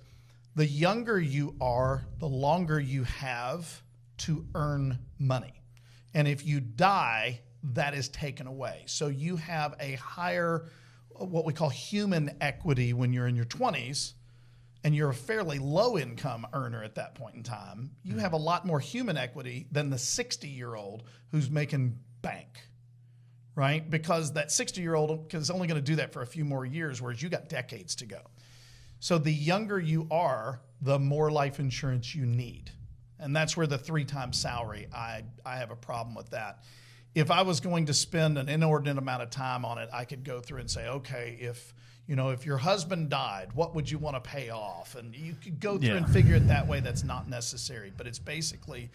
the younger you are, the longer you have to earn money. And if you die, that is taken away. So you have a higher, what we call human equity when you're in your 20s, and you're a fairly low income earner at that point in time. You have a lot more human equity than the 60-year-old who's making bank, right? Because that 60-year-old is only going to do that for a few more years, whereas you got decades to go. So the younger you are, the more life insurance you need. And that's where the 3 times salary, I have a problem with that. If I was going to spend an inordinate amount of time on it, I could go through and say, okay, if your husband died, what would you want to pay off? And you could go through and figure it that way. That's not necessary. But it's basically,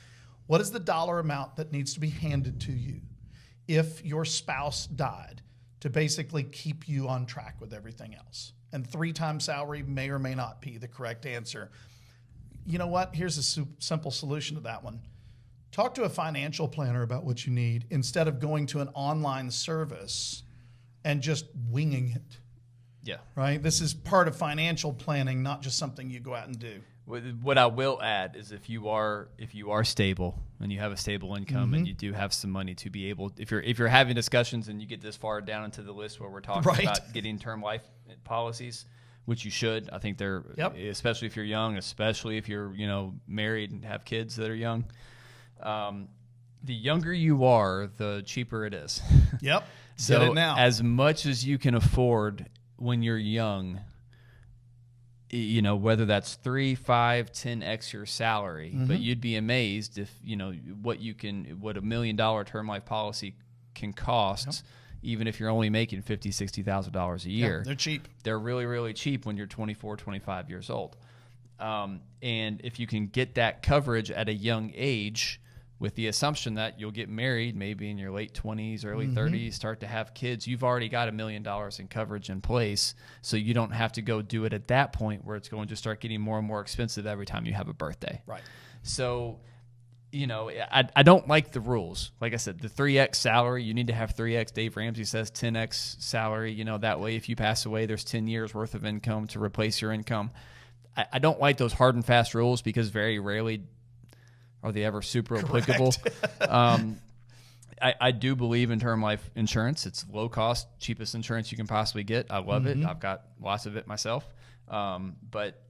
what is the dollar amount that needs to be handed to you if your spouse died to basically keep you on track with everything else? And 3 times salary may or may not be the correct answer. You know what? Here's a simple solution to that one. Talk to a financial planner about what you need instead of going to an online service and just winging it. Yeah. Right? This is part of financial planning, not just something you go out and do. What I will add is if you are stable and you have a stable income and you do have some money to be able, if you're having discussions and you get this far down into the list where we're talking about getting term life policies, which you should, I think they're, especially if you're young, especially if you're married and have kids that are young. The younger you are, the cheaper it is. Yep. So get it now. As much as you can afford when you're young, whether that's 3, 5, 10x your salary, but you'd be amazed if what a $1 million term life policy can cost, even if you're only making $50,000-$60,000 a year. They're cheap. They're really, really cheap when you're 24, 25 years old. And if you can get that coverage at a young age, with the assumption that you'll get married maybe in your late 20s, early 30s, start to have kids, you've already got $1 million in coverage in place, so you don't have to go do it at that point where it's going to start getting more and more expensive every time you have a birthday. Right. So, I don't like the rules. Like I said, the 3x salary, you need to have 3x. Dave Ramsey says 10x salary. That way if you pass away, there's 10 years worth of income to replace your income. I don't like those hard and fast rules because very rarely are they ever super applicable. I do believe in term life insurance. It's low cost, cheapest insurance you can possibly get. I love it. I've got lots of it myself. But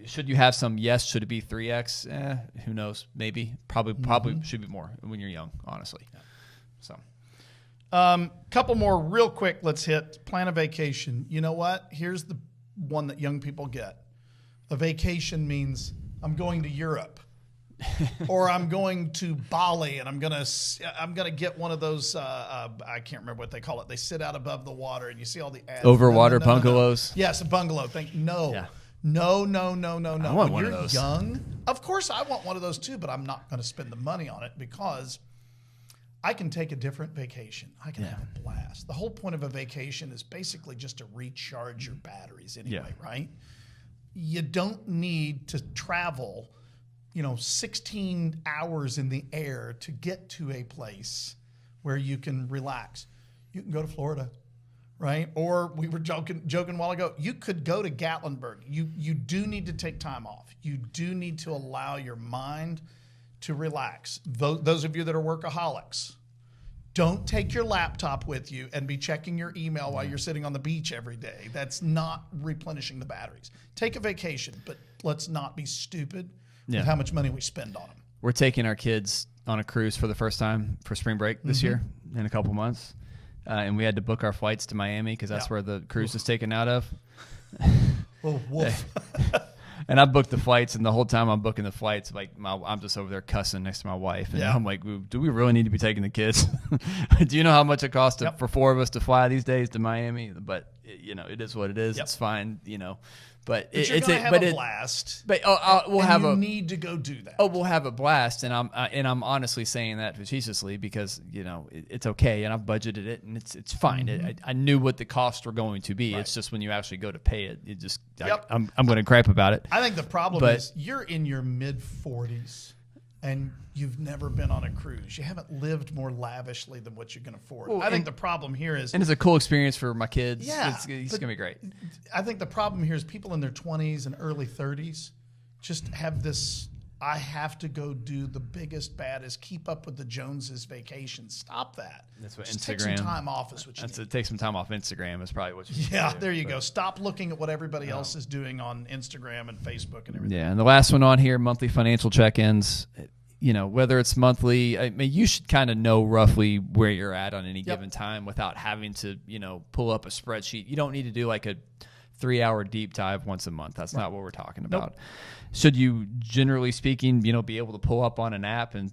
should you have some? Yes. Should it be 3x? Who knows? Maybe. Probably should be more when you're young, honestly. Yeah. So, couple more real quick. Let's hit plan a vacation. You know what? Here's the one that young people get. A vacation means I'm going to Europe. or I'm going to Bali and I'm gonna get one of those. I can't remember what they call it. They sit out above the water and you see all the ads. Overwater bungalows. Yes, a bungalow. No. Yeah. No. I want one of those. Young, of course I want one of those too, but I'm not going to spend the money on it because I can take a different vacation. I can have a blast. The whole point of a vacation is basically just to recharge your batteries anyway, right? You don't need to travel, 16 hours in the air to get to a place where you can relax. You can go to Florida, right? Or we were joking a while ago, you could go to Gatlinburg. You do need to take time off. You do need to allow your mind to relax. Those of you that are workaholics, don't take your laptop with you and be checking your email while you're sitting on the beach every day. That's not replenishing the batteries. Take a vacation, but let's not be stupid with how much money we spend on them. We're taking our kids on a cruise for the first time for spring break this year in a couple months. And we had to book our flights to Miami because that's where the cruise is taken out of. And I booked the flights, and the whole time I'm booking the flights, I'm just over there cussing next to my wife. And I'm like, do we really need to be taking the kids? Do you know how much it costs for 4 of us to fly these days to Miami? But, it is what it is. It's fine, But you're going to have a blast. But you need to go do that. Oh, we'll have a blast, and I'm honestly saying that facetiously because it's okay, and I've budgeted it, and it's fine. I knew what the costs were going to be. Right. It's just when you actually go to pay it, it just I'm going to gripe about it. I think the problem is you're in your mid-40s. And you've never been on a cruise. You haven't lived more lavishly than what you can afford. I think the problem here is... And it's a cool experience for my kids. Yeah. It's going to be great. I think the problem here is people in their 20s and early 30s just have this, I have to go do the biggest, baddest, keep up with the Joneses vacation. Stop that. That's what just Instagram... Take some time off is what you need. Take some time off Instagram is probably what you need to do. There you go. Stop looking at what everybody else is doing on Instagram and Facebook and everything. Yeah, and the last one on here, monthly financial check-ins... whether it's monthly, I mean, you should kind of know roughly where you're at on any given time without having to, pull up a spreadsheet. You don't need to do like a 3-hour deep dive once a month. That's not what we're talking about. Should you, generally speaking, be able to pull up on an app and,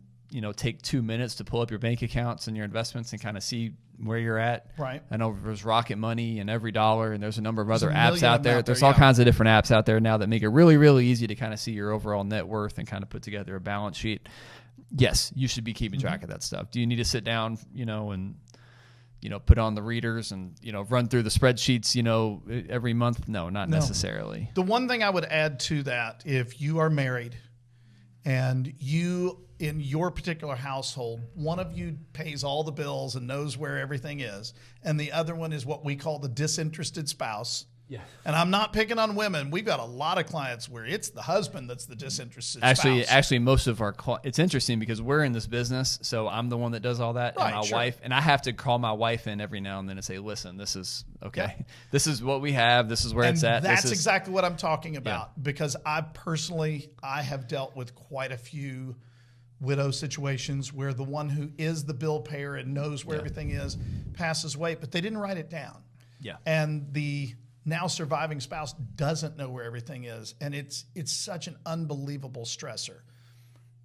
take 2 minutes to pull up your bank accounts and your investments and kind of see where you're at. Right. I know there's Rocket Money and Every Dollar, and there's a number of other apps out there. There's all kinds of different apps out there now that make it really, really easy to kind of see your overall net worth and kind of put together a balance sheet. Yes, you should be keeping track of that stuff. Do you need to sit down, and put on the readers and run through the spreadsheets, every month? No, not necessarily. The one thing I would add to that, if you are married and you in your particular household, one of you pays all the bills and knows where everything is, and the other one is what we call the disinterested spouse. Yeah. And I'm not picking on women. We've got a lot of clients where it's the husband that's the disinterested spouse. Actually, most of our it's interesting because we're in this business, so I'm the one that does all that, and my wife, and I have to call my wife in every now and then and say, "Listen, this is okay. Yeah. This is what we have. This is where it's at." That's exactly what I'm talking about because I have dealt with quite a few widow situations where the one who is the bill payer and knows where everything is passes away, but they didn't write it down. Yeah. And the now surviving spouse doesn't know where everything is, and it's such an unbelievable stressor.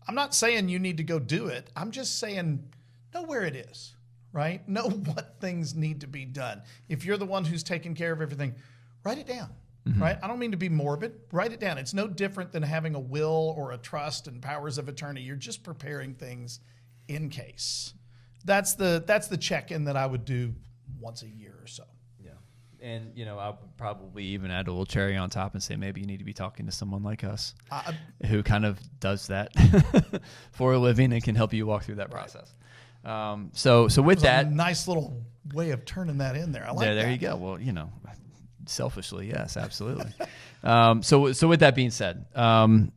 I'm not saying you need to go do it. I'm just saying know where it is, right? Know what things need to be done. If you're the one who's taking care of everything, write it down, right? I don't mean to be morbid. Write it down. It's no different than having a will or a trust and powers of attorney. You're just preparing things in case. That's the check-in that I would do once a year or so. And, I'll probably even add a little cherry on top and say maybe you need to be talking to someone like us who kind of does that for a living and can help you walk through that process. So with that, a nice little way of turning that in there. I like that. There you go. Well, selfishly, yes, absolutely. So with that being said, some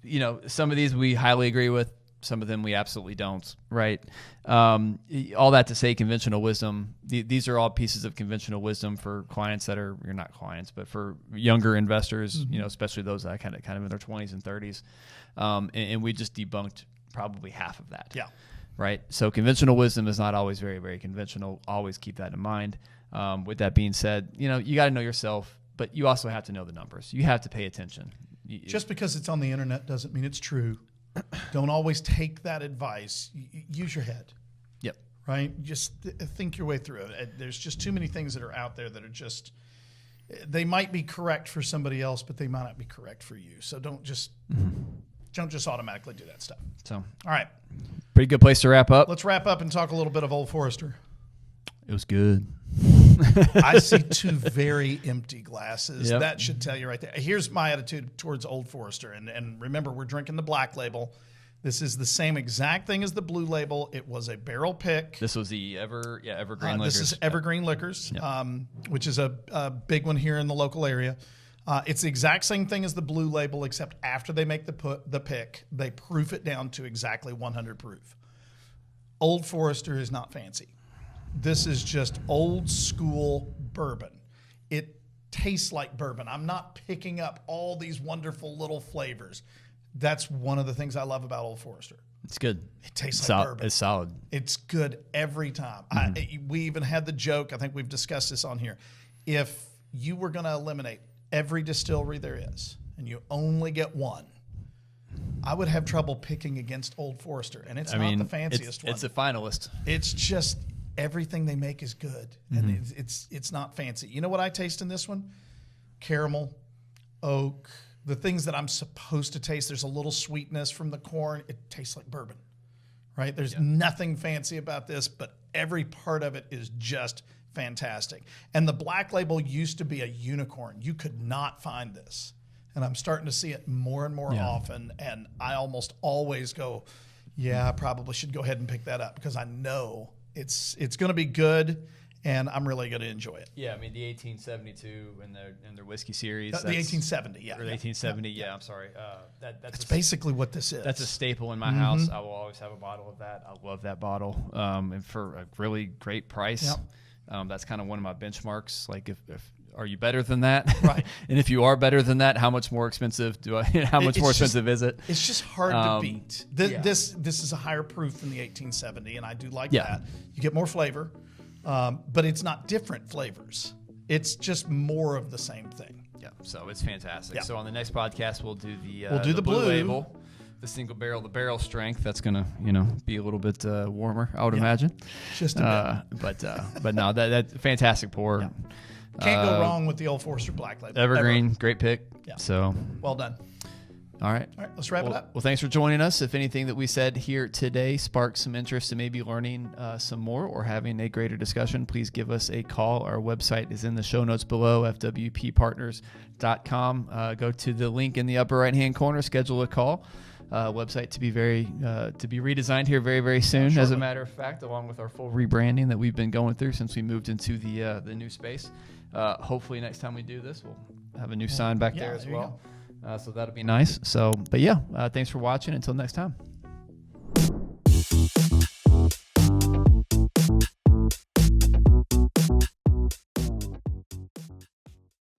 of these we highly agree with. Some of them we absolutely don't, right? All that to say, conventional wisdom, these are all pieces of conventional wisdom for clients that are, you're not clients, but for younger investors, especially those that are kind of in their 20s and 30s. And we just debunked probably half of that. Yeah. Right? So conventional wisdom is not always very, very conventional. Always keep that in mind. With that being said, you got to know yourself, but you also have to know the numbers. You have to pay attention. Just because it's on the internet doesn't mean it's true. Don't always take that advice. Use your head. Yep. Right? Just think your way through it. There's just too many things that are out there that are just, they might be correct for somebody else, but they might not be correct for you. So don't just automatically do that stuff. So, all right. Pretty good place to wrap up. Let's wrap up and talk a little bit of Old Forester. It was good. I see two very empty glasses. Yep. That should tell you right there. Here's my attitude towards Old Forester. And remember, we're drinking the black label. This is the same exact thing as the blue label. It was a barrel pick. This was the Evergreen Liquors. This is Evergreen Liquors, which is a big one here in the local area. It's the exact same thing as the blue label, except after they make the pick, they proof it down to exactly 100 proof. Old Forester is not fancy. This is just old school bourbon. It tastes like bourbon. I'm not picking up all these wonderful little flavors. That's one of the things I love about Old Forester. It's good. It tastes like bourbon. It's solid. It's good every time. We even had the joke, I think we've discussed this on here. If you were going to eliminate every distillery there is and you only get one, I would have trouble picking against Old Forester. And it's not the fanciest one. It's a finalist. It's just everything they make is good. And it's not fancy. You know what I taste in this one? Caramel, oak, the things that I'm supposed to taste. There's a little sweetness from the corn. It tastes like bourbon, right? There's nothing fancy about this, but every part of it is just fantastic. And the black label used to be a unicorn. You could not find this. And I'm starting to see it more and more often. And I almost always go, I probably should go ahead and pick that up because I know it's going to be good. And I'm really going to enjoy it. Yeah, I mean the 1872 and their whiskey series. The 1870, or the 1870. I'm sorry. That's basically what this is. That's a staple in my house. I will always have a bottle of that. I love that bottle, and for a really great price. Yep. That's kind of one of my benchmarks. Like, if are you better than that? Right. And if you are better than that, how much more expensive expensive is it? It's just hard to beat. This is a higher proof than the 1870, and I do like that. You get more flavor. But it's not different flavors. It's just more of the same thing. Yeah, so it's fantastic. Yeah. So on the next podcast, we'll do the blue label, the single barrel, the barrel strength. That's gonna be a little bit warmer, I would imagine. Just a bit. But no, that fantastic pour. Yeah. Can't go wrong with the Old Forester Black Label. Evergreen, great pick. Yeah. So well done. All right, let's wrap it up. Well, thanks for joining us. If anything that we said here today sparked some interest in maybe learning some more or having a greater discussion, please give us a call. Our website is in the show notes below, fwppartners.com. Go to the link in the upper right-hand corner, schedule a call. Website to be redesigned here very, very soon, as a matter of fact, along with our full rebranding that we've been going through since we moved into the new space. Hopefully next time we do this, we'll have a new sign back there as well. So that'll be nice. But thanks for watching. Until next time.